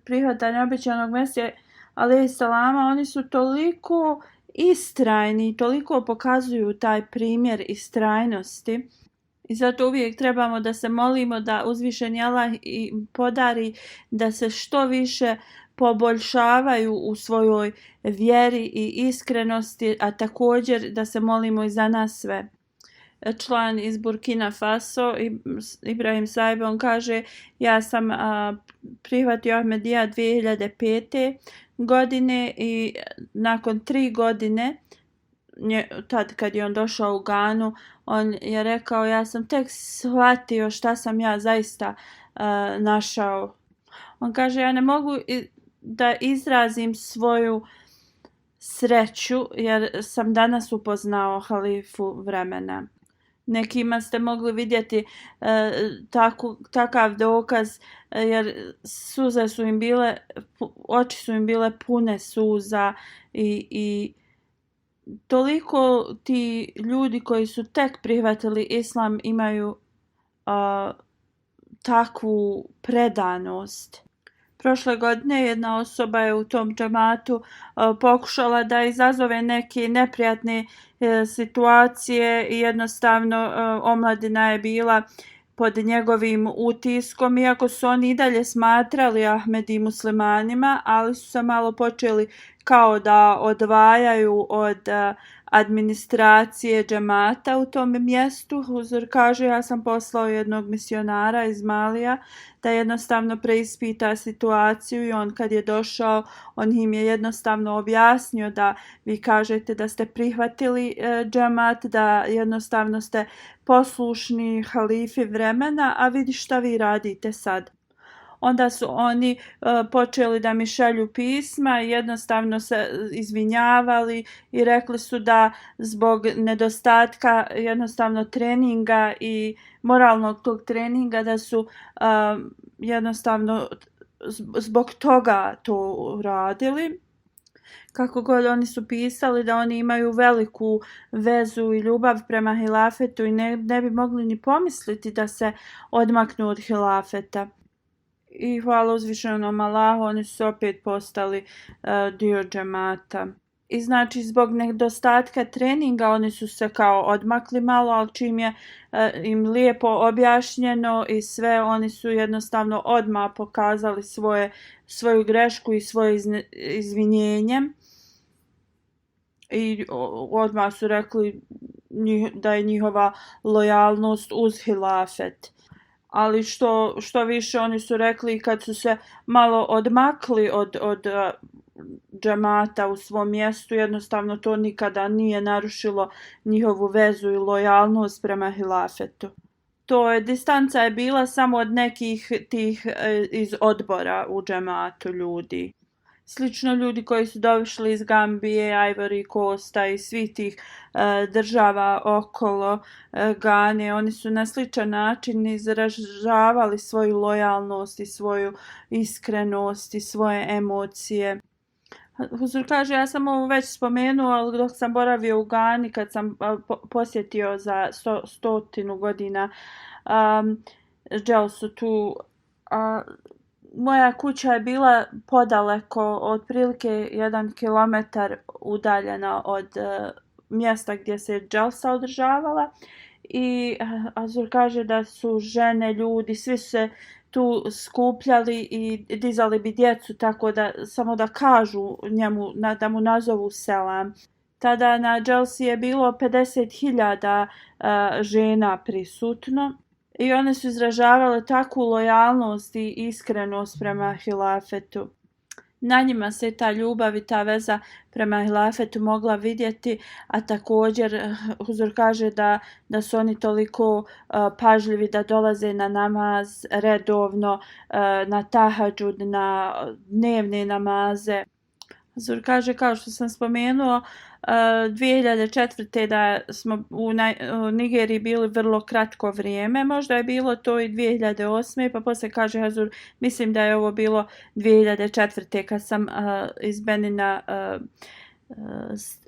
B: prihvatanja obećanog Mesija, alejhi selama, oni su toliko istrajni, toliko pokazuju taj primjer istrajnosti. I zato uvijek trebamo da se molimo da uzvišeni Allah podari da se što više poboljšavaju u svojoj vjeri i iskrenosti, a također da se molimo i za nas sve. Član iz Burkina Faso, Ibrahim Saib, on kaže: ja sam prihvatio Ahmedija 2005. godine i nakon 3 godine, tad kad je on došao u Ganu, on je rekao: ja sam tek shvatio šta sam ja zaista našao. On kaže: ja ne mogu da izrazim svoju sreću jer sam danas upoznao halifu vremena. Nekima ste mogli vidjeti takav dokaz jer suze su im bile, oči su im bile pune suza i toliko ti ljudi koji su tek prihvatili islam imaju takvu predanost. Prošle godine jedna osoba je u tom džematu pokušala da izazove neke neprijatne situacije i jednostavno omladina je bila pod njegovim utiskom, iako su oni i dalje smatrali Ahmedi muslimanima, ali su se malo počeli kao da odvajaju od administracije džemata u tom mjestu. Huzur kaže: ja sam poslao jednog misionara iz Malija da jednostavno preispita situaciju i on kad je došao, on im je jednostavno objasnio da vi kažete da ste prihvatili džemat, da jednostavno ste poslušni halifi vremena, a vidi šta vi radite sad. Onda su oni počeli da mi šalju pisma i jednostavno se izvinjavali i rekli su da zbog nedostatka jednostavno treninga i moralnog tog treninga da su jednostavno zbog toga to radili. Kako god, oni su pisali da oni imaju veliku vezu i ljubav prema hilafetu i ne bi mogli ni pomisliti da se odmaknu od hilafeta. I hvala uzvišenom Allahu, oni su opet postali dio džemata. I znači zbog nedostatka treninga oni su se kao odmakli malo, ali čim je im lijepo objašnjeno i sve, oni su jednostavno odmah pokazali svoju grešku i svoje izvinjenje. I odmah su rekli da je njihova lojalnost uz hilafet. Ali što više oni su rekli kad su se malo odmakli od džemata u svom mjestu, jednostavno to nikada nije narušilo njihovu vezu i lojalnost prema hilafetu. Distanca je bila samo od nekih tih iz odbora u džematu ljudi. Slično ljudi koji su došli iz Gambije, Ivory Coasta i svih tih država okolo Gane, oni su na sličan način izražavali svoju lojalnost i svoju iskrenost i svoje emocije. Huzur kaže, ja sam ovo već spomenuo, ali dok sam boravio u Gani, kad sam posjetio za 100 godina dželsu tu, moja kuća je bila podaleko, otprilike 1 kilometar udaljena od mjesta gdje se dželsa održavala. I Azur kaže da su žene, ljudi, svi su se tu skupljali i dizali bi djecu tako da samo da kažu njemu, da mu nazovu selam. Tada na dželsi je bilo 50.000 žena prisutno i one su izražavale takvu lojalnost i iskrenost prema hilafetu. Na njima se ta ljubav i ta veza prema hilafetu mogla vidjeti, a također Huzur kaže da su oni toliko pažljivi da dolaze na namaz redovno, na tahadžud, na dnevne namaze. Huzur kaže, kao što sam spomenuo, 2004. da smo u Nigeriji bili vrlo kratko vrijeme, možda je bilo to i 2008. pa poslije kaže Hazur, mislim da je ovo bilo 2004. kad sam iz Benina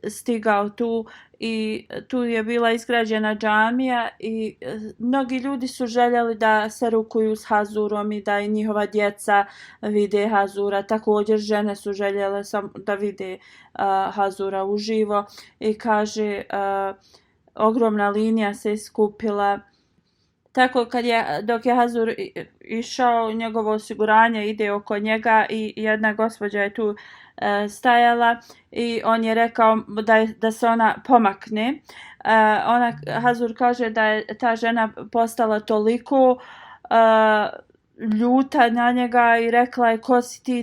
B: stigao tu i tu je bila izgrađena džamija i mnogi ljudi su željeli da se rukuju s Hazurom i da i njihova djeca vide Hazura. Također žene su željele da vide Hazura uživo i kaže ogromna linija se iskupila. Tako dok je Hazur išao, njegovo osiguranje ide oko njega i jedna gospođa je tu stajala i on je rekao da se ona pomakne. Hazur kaže da je ta žena postala toliko ljuta na njega i rekla je, ko si ti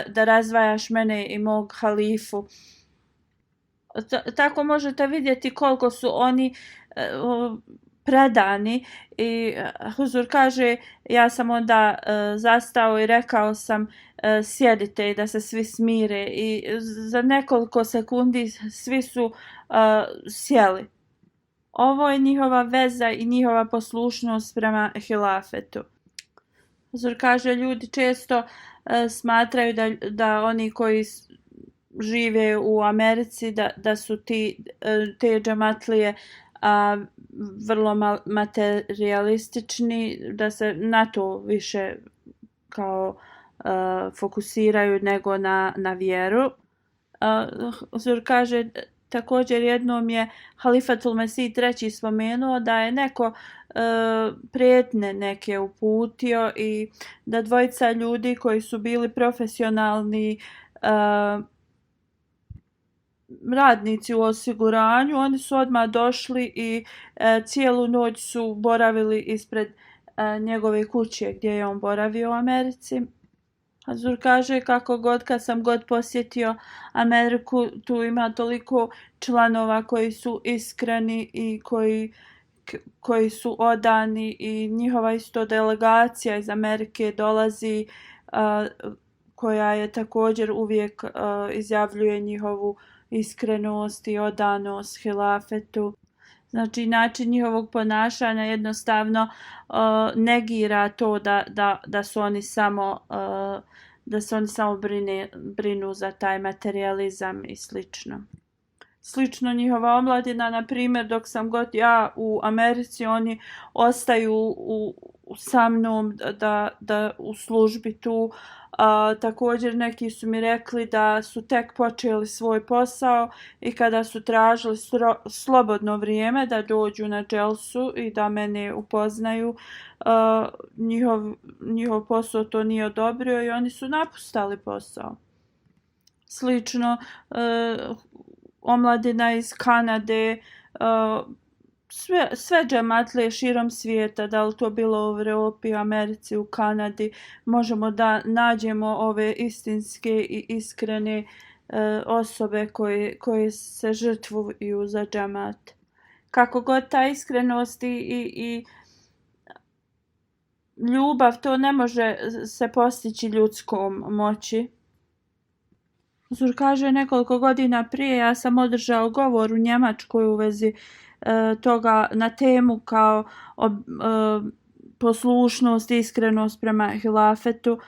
B: da razdvajaš mene i mog halifu. Tako možete vidjeti koliko su oni predani i Huzur kaže, ja sam onda zastao i rekao sam sjedite i da se svi smire i za nekoliko sekundi svi su sjeli. Ovo je njihova veza i njihova poslušnost prema hilafetu. Huzur kaže, ljudi često smatraju da oni koji žive u Americi da su te džematlije vrlo materialistični, da se na to više kao fokusiraju nego na vjeru. Huzur kaže, također jednom je Halifatul Mesih III spomenuo da je neko prijetnje neke uputio i da dvojica ljudi koji su bili profesionalni radnici u osiguranju, oni su odmah došli i cijelu noć su boravili ispred njegove kuće gdje je on boravio u Americi. Hazur kaže, kako god kad sam god posjetio Ameriku, tu ima toliko članova koji su iskreni i koji su odani i njihova isto delegacija iz Amerike dolazi koja je također uvijek izjavljuje njihovu iskrenost i odanost hilafetu. Znači, način njihovog ponašanja jednostavno negira to da su oni samo brinu za taj materializam i slično. Slično njihova omladina, na primjer, dok sam god ja u Americi, oni ostaju sa mnom da u službi tu. Također neki su mi rekli da su tek počeli svoj posao i kada su tražili slobodno vrijeme da dođu na dželsu i da mene upoznaju, njihov posao to nije odobrio i oni su napustali posao. Slično omladina iz Kanade, sve džematlije širom svijeta, da li to bilo u Europi, Americi, u Kanadi, možemo da nađemo ove istinske i iskrene osobe koje se žrtvuju za džemat. Kako god ta iskrenost i ljubav, to ne može se postići ljudskom moći. Huzur kaže nekoliko godina prije ja sam održao govor u Njemačkoj u vezi toga na temu kao poslušnost, iskrenost prema hilafetu.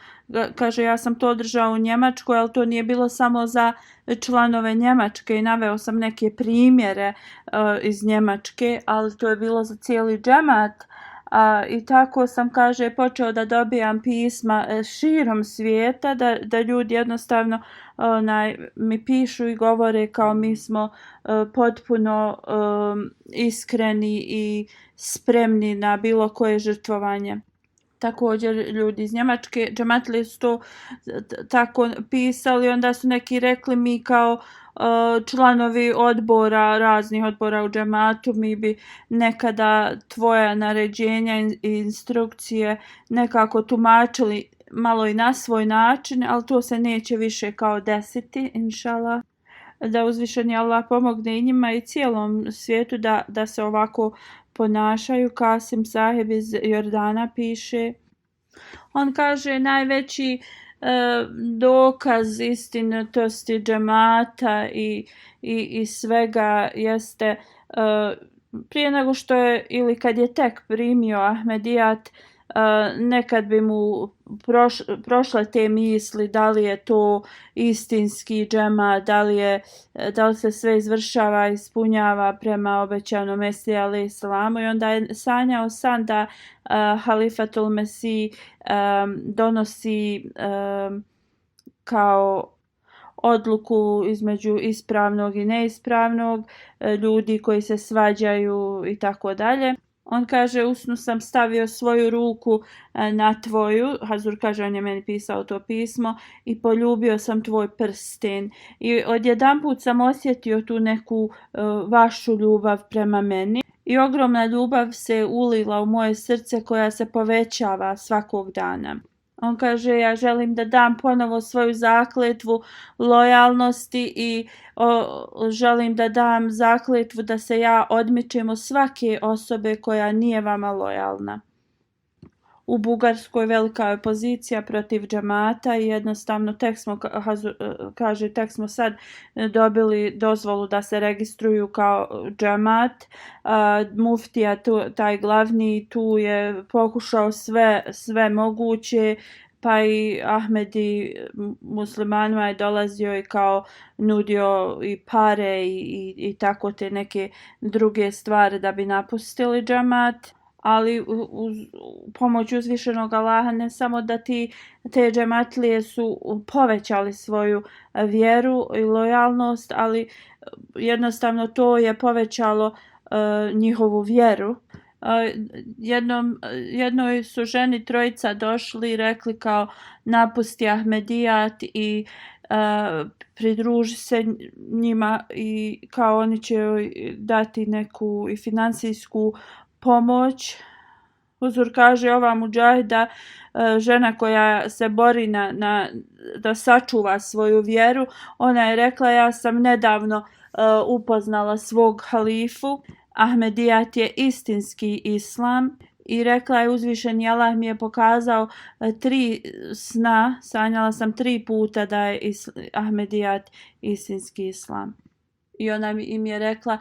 B: Kaže ja sam to održao u Njemačkoj, ali to nije bilo samo za članove Njemačke i naveo sam neke primjere iz Njemačke, ali to je bilo za cijeli džemat. I tako sam, kaže, počeo da dobijam pisma širom svijeta, da ljudi jednostavno mi pišu i govore kao mi smo potpuno iskreni i spremni na bilo koje žrtvovanje. Također ljudi iz Njemačke džematlije su to tako pisali, onda su neki rekli mi kao članovi odbora, raznih odbora u džematu, mi bi nekada tvoja naređenja i instrukcije nekako tumačili malo i na svoj način, ali to se neće više kao desiti, inšallah. Da uzvišeni Allah pomogne i njima i cijelom svijetu da se ovako ponašaju. Kasim Sahib iz Jordana piše. On kaže najveći dokaz istinitosti džemata i svega jeste prije nego što je ili kad je tek primio Ahmedijat, nekad bi mu prošle te misli da li je to istinski džema, da li se sve izvršava, ispunjava prema obećanom Mesiji alejhi selamu, i onda je sanjao san da Halifatul Mesih donosi kao odluku između ispravnog i neispravnog, ljudi koji se svađaju i tako dalje. On kaže, u snu sam stavio svoju ruku na tvoju, Hazur kaže, on je meni pisao to pismo, i poljubio sam tvoj prsten. I odjedanput sam osjetio tu neku vašu ljubav prema meni. I ogromna ljubav se ulila u moje srce koja se povećava svakog dana. On kaže, ja želim da dam ponovo svoju zakletvu lojalnosti i želim da dam zakletvu da se ja odmičem od svake osobe koja nije vama lojalna. U Bugarskoj velika je opozicija protiv džemata i jednostavno tek smo sad dobili dozvolu da se registruju kao džemat. Muftija, taj glavni, tu je pokušao sve moguće, pa i Ahmedi muslimanima je dolazio i kao nudio i pare i tako te neke druge stvari da bi napustili džemat. Ali uz pomoć uzvišenog Allaha ne samo da te džematlije su povećali svoju vjeru i lojalnost, ali jednostavno to je povećalo njihovu vjeru. Jednoj su ženi trojica došli i rekli kao napusti Ahmedijat i pridruži se njima i kao oni će dati neku i financijsku pomoć. Huzur kaže, ova mudžahida, žena koja se bori da sačuva svoju vjeru, ona je rekla, ja sam nedavno upoznala svog halifu, Ahmedijat je istinski islam, i rekla je, uzvišeni Allah mi je pokazao 3 sna, sanjala sam 3 puta da je Ahmedijat istinski islam. I ona im je rekla,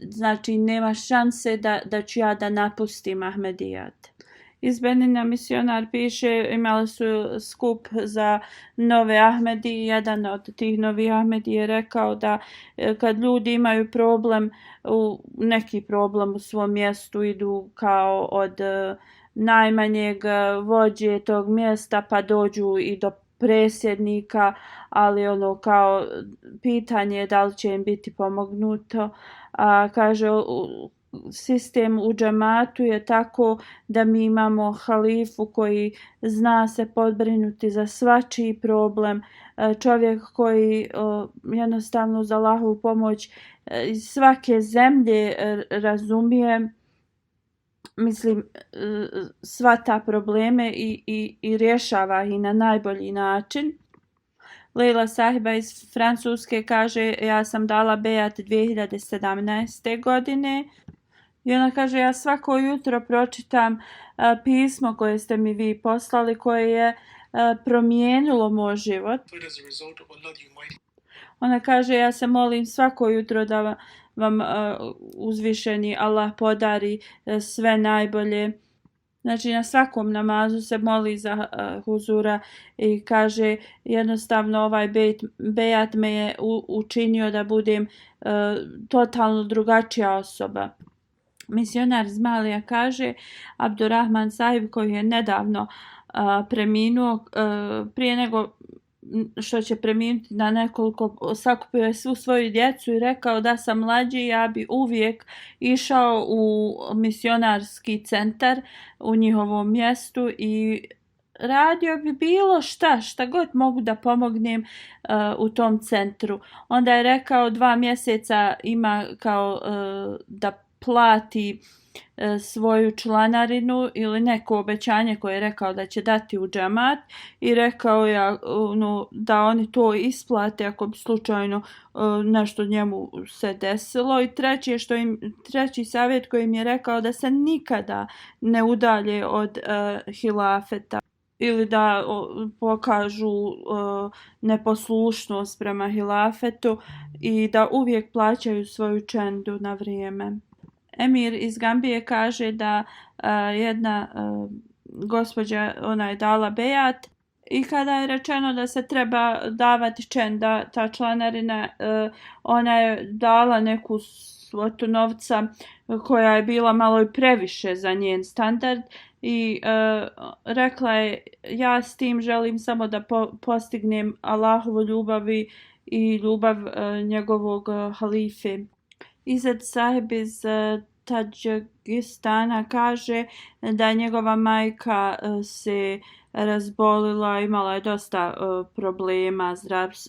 B: znači nema šanse da ću ja da napustim Ahmedijat. Iz Benina misionar piše, imali su skup za nove Ahmedi i jedan od tih novih Ahmedi je rekao da kad ljudi imaju neki problem u svom mjestu, idu kao od najmanjeg vođe tog mjesta pa dođu i do presjednika, ali kao pitanje je da li će im biti pomognuto. Kaže, sistem u džematu je tako da mi imamo halifu koji zna se podbrinuti za svačiji problem, čovjek koji jednostavno uz Allahovu pomoć iz svake zemlje razumije, mislim, sva ta probleme i rješava ih na najbolji način. Leila Sahiba iz Francuske kaže, ja sam dala bejat 2017. godine. I ona kaže, ja svako jutro pročitam pismo koje ste mi vi poslali, koje je promijenilo moj život. Ona kaže, ja se molim svako jutro da vam uzvišeni Allah podari sve najbolje. Znači na svakom namazu se moli za huzura i kaže jednostavno ovaj bejat me je učinio da budem totalno drugačija osoba. Misionar iz Malija kaže, Abdurrahman Sahib koji je nedavno preminuo, prije nego što će preminuti na nekoliko, sakupio je svu svoju djecu i rekao da sam mlađi, ja bi uvijek išao u misionarski centar u njihovom mjestu i radio bi bilo šta god mogu da pomognem u tom centru. Onda je rekao 2 mjeseca ima kao da plati svoju članarinu ili neko obećanje koje je rekao da će dati u džemat i rekao je da oni to isplate ako bi slučajno nešto njemu se desilo. I treći savjet koji im je rekao da se nikada ne udalje od hilafeta ili da pokažu neposlušnost prema hilafetu i da uvijek plaćaju svoju čendu na vrijeme. Emir iz Gambije kaže da jedna gospođa, ona je dala bejat i kada je rečeno da se treba davati čenda, ta članarina, ona je dala neku svotu novca koja je bila malo i previše za njen standard i rekla je, ja s tim želim samo da postignem Allahovu ljubav i ljubav njegovog halife. Izad Sahib iz Tadžikistana kaže da njegova majka se razbolila, imala je dosta problema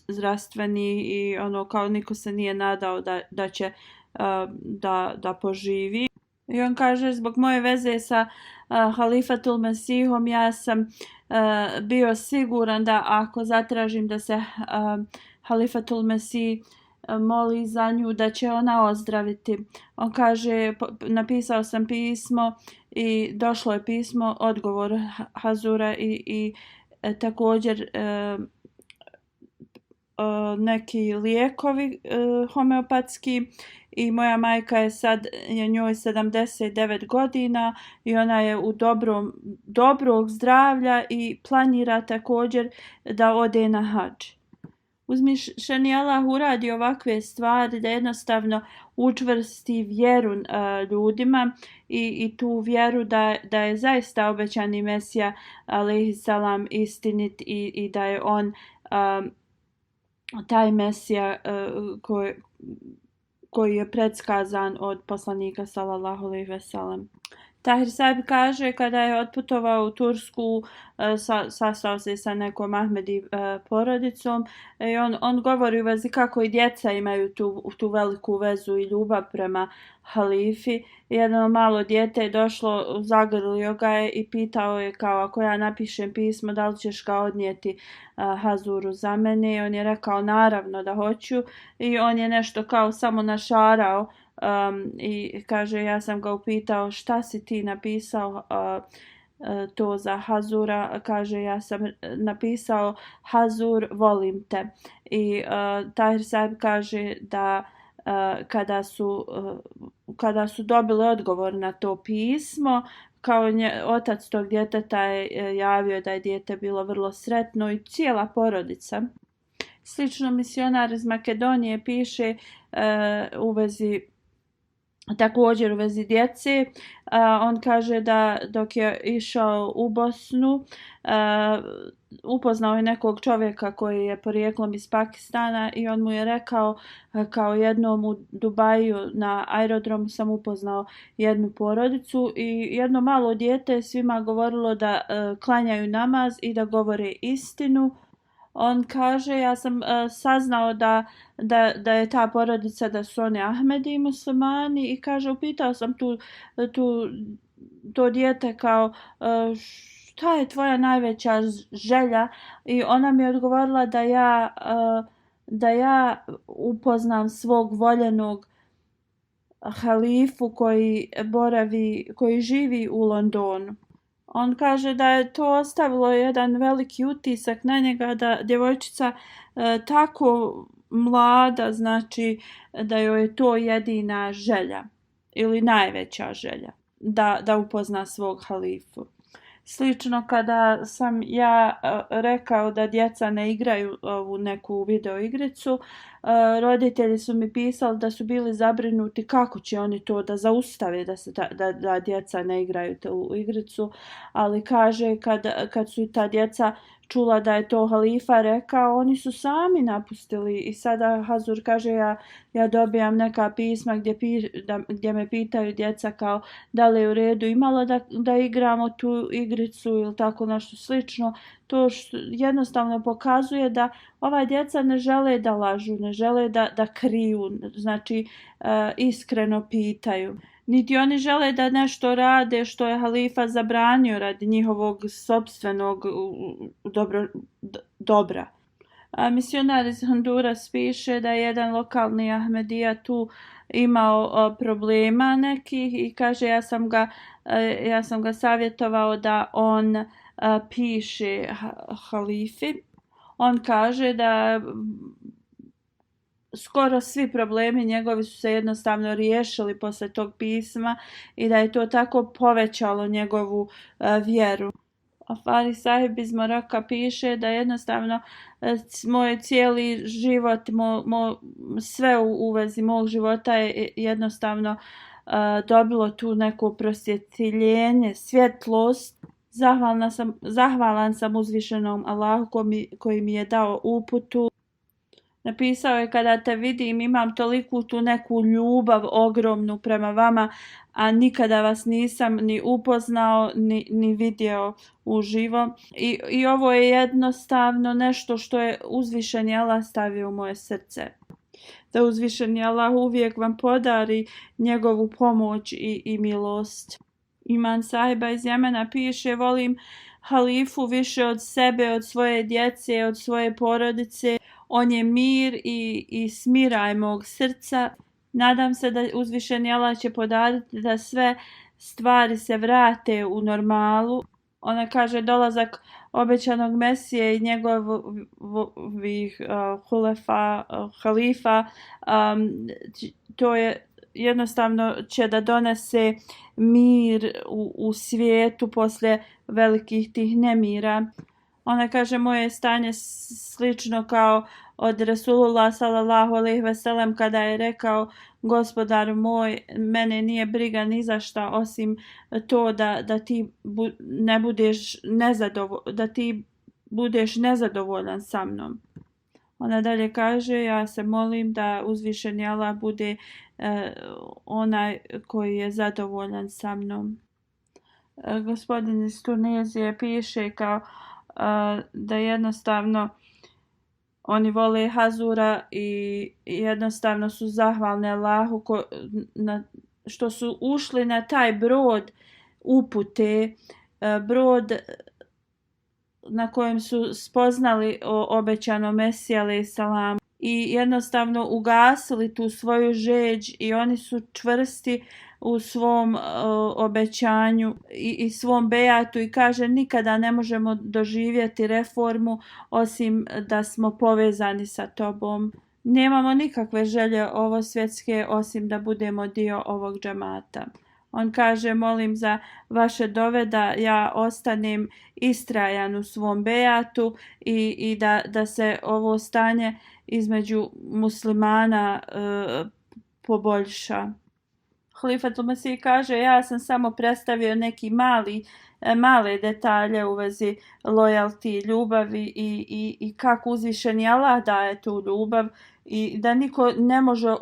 B: zdravstvenih i kao niko se nije nadao da će da poživi. I on kaže, zbog moje veze sa Halifatul Mesihom ja sam bio siguran da ako zatražim da se Halifatul Mesih moli za nju da će ona ozdraviti. On kaže, napisao sam pismo i došlo je pismo, odgovor Hazura i također neki lijekovi homeopatski i moja majka je njoj 79 godina i ona je u dobrog zdravlja i planira također da ode na hadž. Uzvišeni Allah uradi ovakve stvari da jednostavno učvrsti vjeru ljudima i tu vjeru da je zaista obećani Mesija alejhi salam istinit i da je on taj Mesija koji je predskazan od poslanika sallallahu alejhi ve sellem. Tahir Sahib kaže kada je otputovao u Tursku, sastao se sa nekom Ahmedi porodicom i on govori u vezi kako i djeca imaju tu veliku vezu i ljubav prema halifi. Jedno malo dijete je došlo, zagrlio ga je i pitao je kao ako ja napišem pismo da li ćeš ga odnijeti Hazuru za mene. On je rekao naravno da hoću i on je nešto kao samo našarao. I kaže ja sam ga upitao šta si ti napisao to za Hazura, kaže ja sam napisao Hazur volim te i Tahir Sahib kaže da kada su dobili odgovor na to pismo, kao otac tog djeteta je javio da je dijete bilo vrlo sretno i cijela porodica. Slično misionar iz Makedonije piše također u vezi djece. On kaže da dok je išao u Bosnu, upoznao je nekog čovjeka koji je porijeklom iz Pakistana i on mu je rekao kao jednom u Dubaju na aerodromu sam upoznao jednu porodicu i jedno malo dijete je svima govorilo da klanjaju namaz i da govore istinu. On kaže, ja sam saznao da je ta porodica, da su oni Ahmedi i muslimani i kaže, upitao sam to dijete kao šta je tvoja najveća želja i ona mi je odgovorila da ja upoznam svog voljenog halifu koji živi u Londonu. On kaže da je to ostavilo jedan veliki utisak na njega, da djevojčica tako mlada, znači da joj je to jedina želja ili najveća želja da upozna svog halifu. Slično kada sam ja rekao da djeca ne igraju ovu neku video igricu, roditelji su mi pisali da su bili zabrinuti kako će oni to da zaustave da djeca ne igraju tu igricu, ali kaže kad su ta djeca čula da je to halifa rekao, oni su sami napustili i sada Hazur kaže ja dobijam neka pisma gdje me pitaju djeca kao da li je u redu imalo da igramo tu igricu ili tako nešto slično. To jednostavno pokazuje da ova djeca ne žele da lažu, ne žele da kriju, znači iskreno pitaju. Niti oni žele da nešto rade što je halifa zabranio radi njihovog sopstvenog dobra. Misionar iz Honduras piše da je jedan lokalni Ahmedija tu imao problema nekih i kaže ja sam ga savjetovao da on piše halifi. On kaže da skoro svi problemi njegovi su se jednostavno riješili posle tog pisma i da je to tako povećalo njegovu vjeru. Afari Sahib iz Maroka piše da jednostavno moj cijeli život, sve u vezi mog života je jednostavno dobilo tu neko prosvjetljenje, svjetlost. Zahvalan sam uzvišenom Allahu koji mi je dao uputu. Napisao je kada te vidim imam toliku tu neku ljubav ogromnu prema vama, a nikada vas nisam ni upoznao ni vidio uživo. I ovo je jednostavno nešto što je uzvišeni Allah stavio u moje srce. Da uzvišeni Allah uvijek vam podari njegovu pomoć i milost. Iman Sahiba iz Jemena piše, volim halifu više od sebe, od svoje djece, od svoje porodice. On je mir i smiraj mog srca. Nadam se da uzvišeni Allah će podariti da sve stvari se vrate u normalu. Ona kaže dolazak obećanog Mesije i njegovih halifa, to je jednostavno će da donese mir u svijetu poslije velikih tih nemira. Ona kaže moje stanje slično kao od Rasulullah sallallahu alejhi ve sellem kada je rekao gospodar moj, mene nije briga ni za šta osim to da ti ne budeš da ti budeš nezadovoljan sa mnom. Ona dalje kaže ja se molim da uzvišeni Allah bude onaj koji je zadovoljan sa mnom. Gospodin iz Tunezije piše kao da jednostavno oni vole Hazura i jednostavno su zahvalni Allahu što su ušli na taj brod upute, brod na kojem su spoznali o obećanom Mesiji alejhi selam i jednostavno ugasili tu svoju žeđ i oni su čvrsti u svom obećanju i svom bejatu i kaže nikada ne možemo doživjeti reformu osim da smo povezani sa tobom. Nemamo nikakve želje ovo svjetske osim da budemo dio ovog džemata. On kaže molim za vaše dove da ja ostanem istrajan u svom bejatu i da se ovo stanje između muslimana poboljša. Halifatul Mesih kaže ja sam samo predstavio neki male detalje u vezi lojalti, ljubavi i kako uzvišeni Allah daje tu ljubav i da niko ne može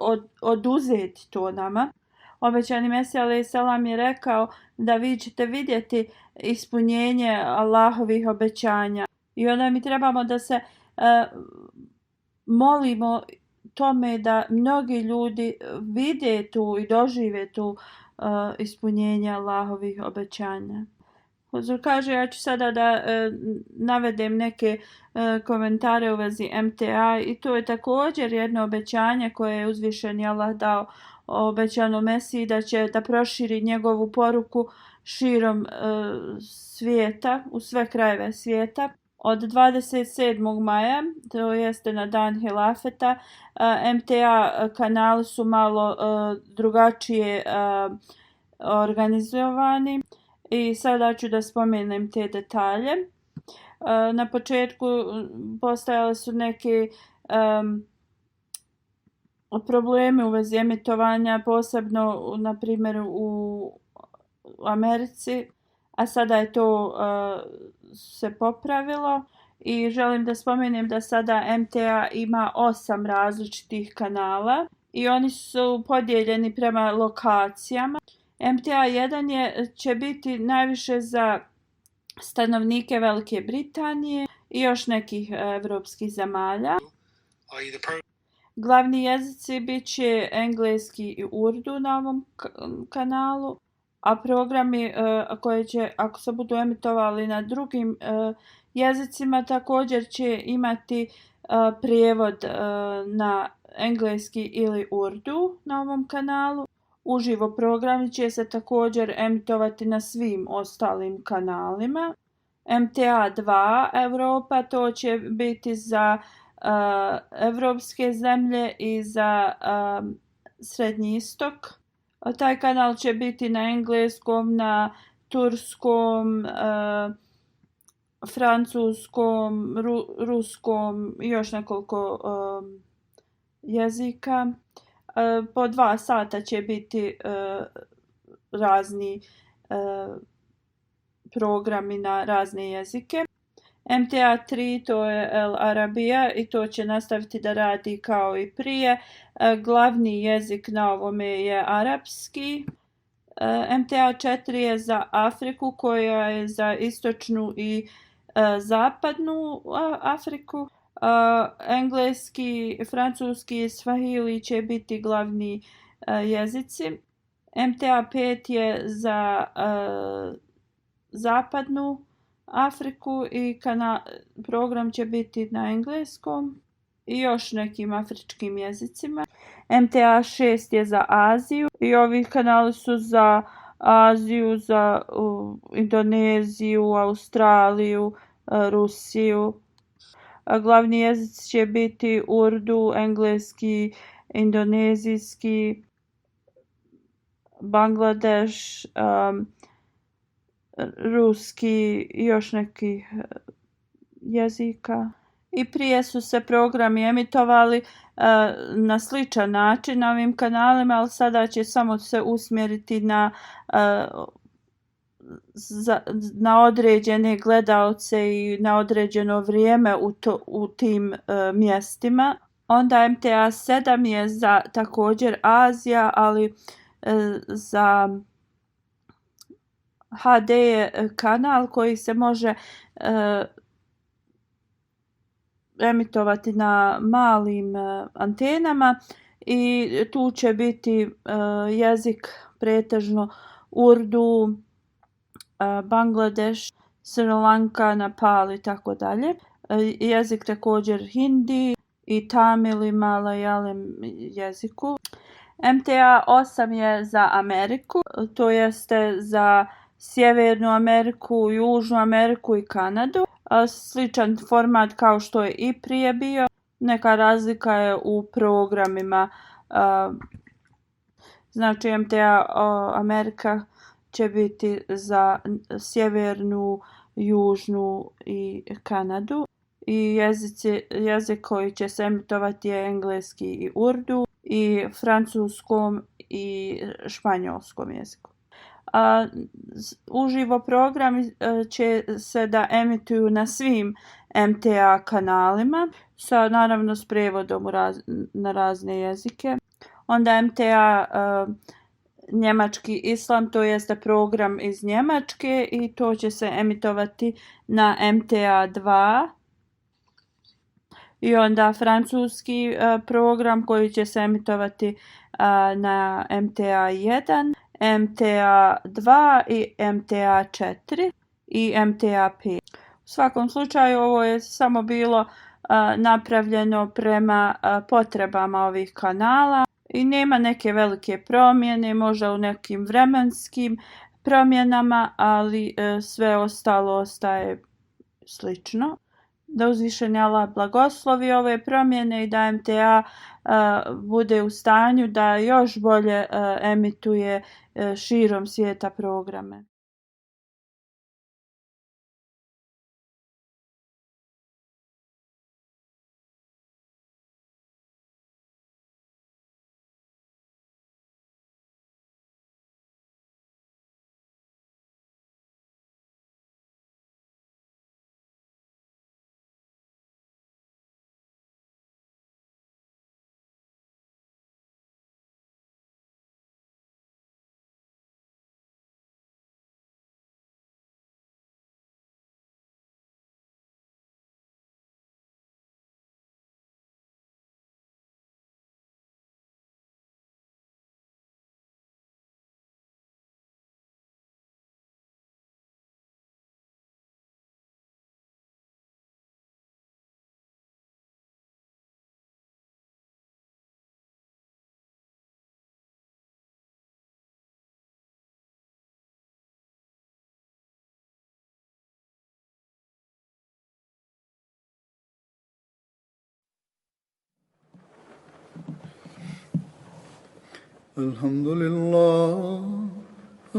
B: oduzeti to nama. Obećani Mesija alejhi selam je rekao da vi ćete vidjeti ispunjenje Allahovih obećanja i onda mi trebamo da se molimo tome da mnogi ljudi vide tu i dožive tu ispunjenje Allahovih obećanja. Huzur kaže ja ću sada da navedem neke komentare u vezi MTA i to je također jedno obećanje koje je uzvišeni Allah dao obećanom Mesiji da će da proširi njegovu poruku širom svijeta, u sve krajeve svijeta. od 27. maja, to jeste na dan hilafeta, MTA kanali su malo drugačije organizovani i sada ću da spomenem te detalje. Na početku postojale su neke problemi u vezi emitovanja, posebno na primjer u Americi, a sada je to se popravilo i želim da spomenem da sada MTA ima 8 različitih kanala i oni su podijeljeni prema lokacijama. MTA 1 će biti najviše za stanovnike Velike Britanije i još nekih evropskih zemalja. Glavni jezici bit će engleski i urdu na ovom kanalu, a programi koje će, ako se budu emitovali na drugim jezicima, također će imati prijevod na engleski ili urdu na ovom kanalu. Uživo programi će se također emitovati na svim ostalim kanalima. MTA 2 Europa, to će biti za evropske zemlje i za Srednji istok. Taj kanal će biti na engleskom, na turskom, francuskom, ruskom i još nekoliko jezika. Po 2 sata će biti razni programi na razne jezike. MTA 3 to je El Arabija i to će nastaviti da radi kao i prije. Glavni jezik na ovome je arapski. MTA 4 je za Afriku, koja je za istočnu i zapadnu Afriku. Engleski, francuski i swahili će biti glavni jezici. MTA 5 je za zapadnu Afriku i program će biti na engleskom i još nekim afričkim jezicima. MTA 6 je za Aziju i ovi kanali su za Aziju, za Indoneziju, Australiju, Rusiju. Glavni jezici će biti urdu, engleski, indonezijski, Bangladeš, ruski i još nekih jezika. I prije su se programi emitovali na sličan način na ovim kanalima, ali sada će samo se usmjeriti na određene gledaoce i na određeno vrijeme u tim mjestima. Onda MTA 7 je za također Azija, ali za HD je kanal koji se može emitovati na malim antenama i tu će biti jezik pretežno urdu, Bangladeš, Sri Lanka, Nepal i tako dalje. Jezik također hindi i tamil i malayalam jeziku. MTA 8 je za Ameriku, to jeste za Sjevernu Ameriku, Južnu Ameriku i Kanadu. Sličan format kao što je i prije bio. Neka razlika je u programima. Znači MTA Amerika će biti za Sjevernu, Južnu i Kanadu. I jezik koji će se emitovati je engleski i urdu i francuskom i španjolskom jeziku. Uživo programi će se da emituju na svim MTA kanalima, naravno s prijevodom na razne jezike. Onda MTA njemački islam, to jeste program iz Njemačke i to će se emitovati na MTA 2. I onda francuski program koji će se emitovati na MTA 1, MTA 2 i MTA 4 i MTA 5. U svakom slučaju ovo je samo bilo napravljeno prema potrebama ovih kanala i nema neke velike promjene, možda u nekim vremenskim promjenama, ali sve ostalo ostaje slično. da uzvišeni Allah blagoslovi ove promjene i da MTA bude u stanju da još bolje emituje širom svijeta programe.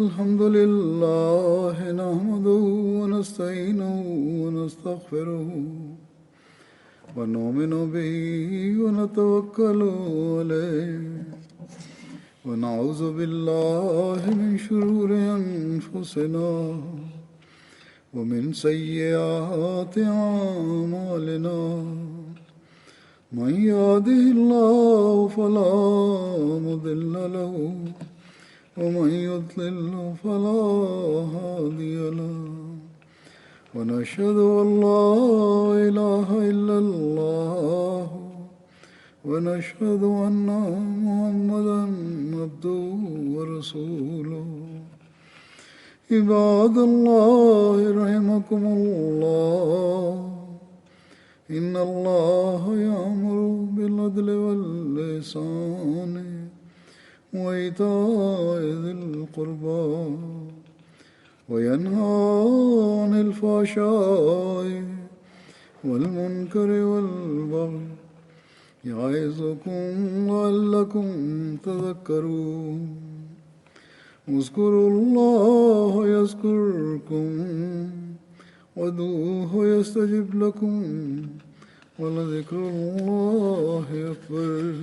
A: الحمد لله نحمده ونستعينه ونستغفره ونؤمن به ونتوكل عليه ونعوذ بالله من شرور أنفسنا ومن سيئات أعمالنا من يهده الله فلا مضل له ومن يضلل فلا هادي له ونشهد أن لا إله إلا الله ونشهد أن محمدا عبده ورسوله عباد الله رحمكم الله إن الله يأمر بالعدل والإحسان وإيتاء ذي القربى وينهى عن الفحشاء والمنكر والبغي يعظكم لعلكم تذكرون اذكروا الله يذكركم وادعوه يستجب لكم ولذكر الله أكبر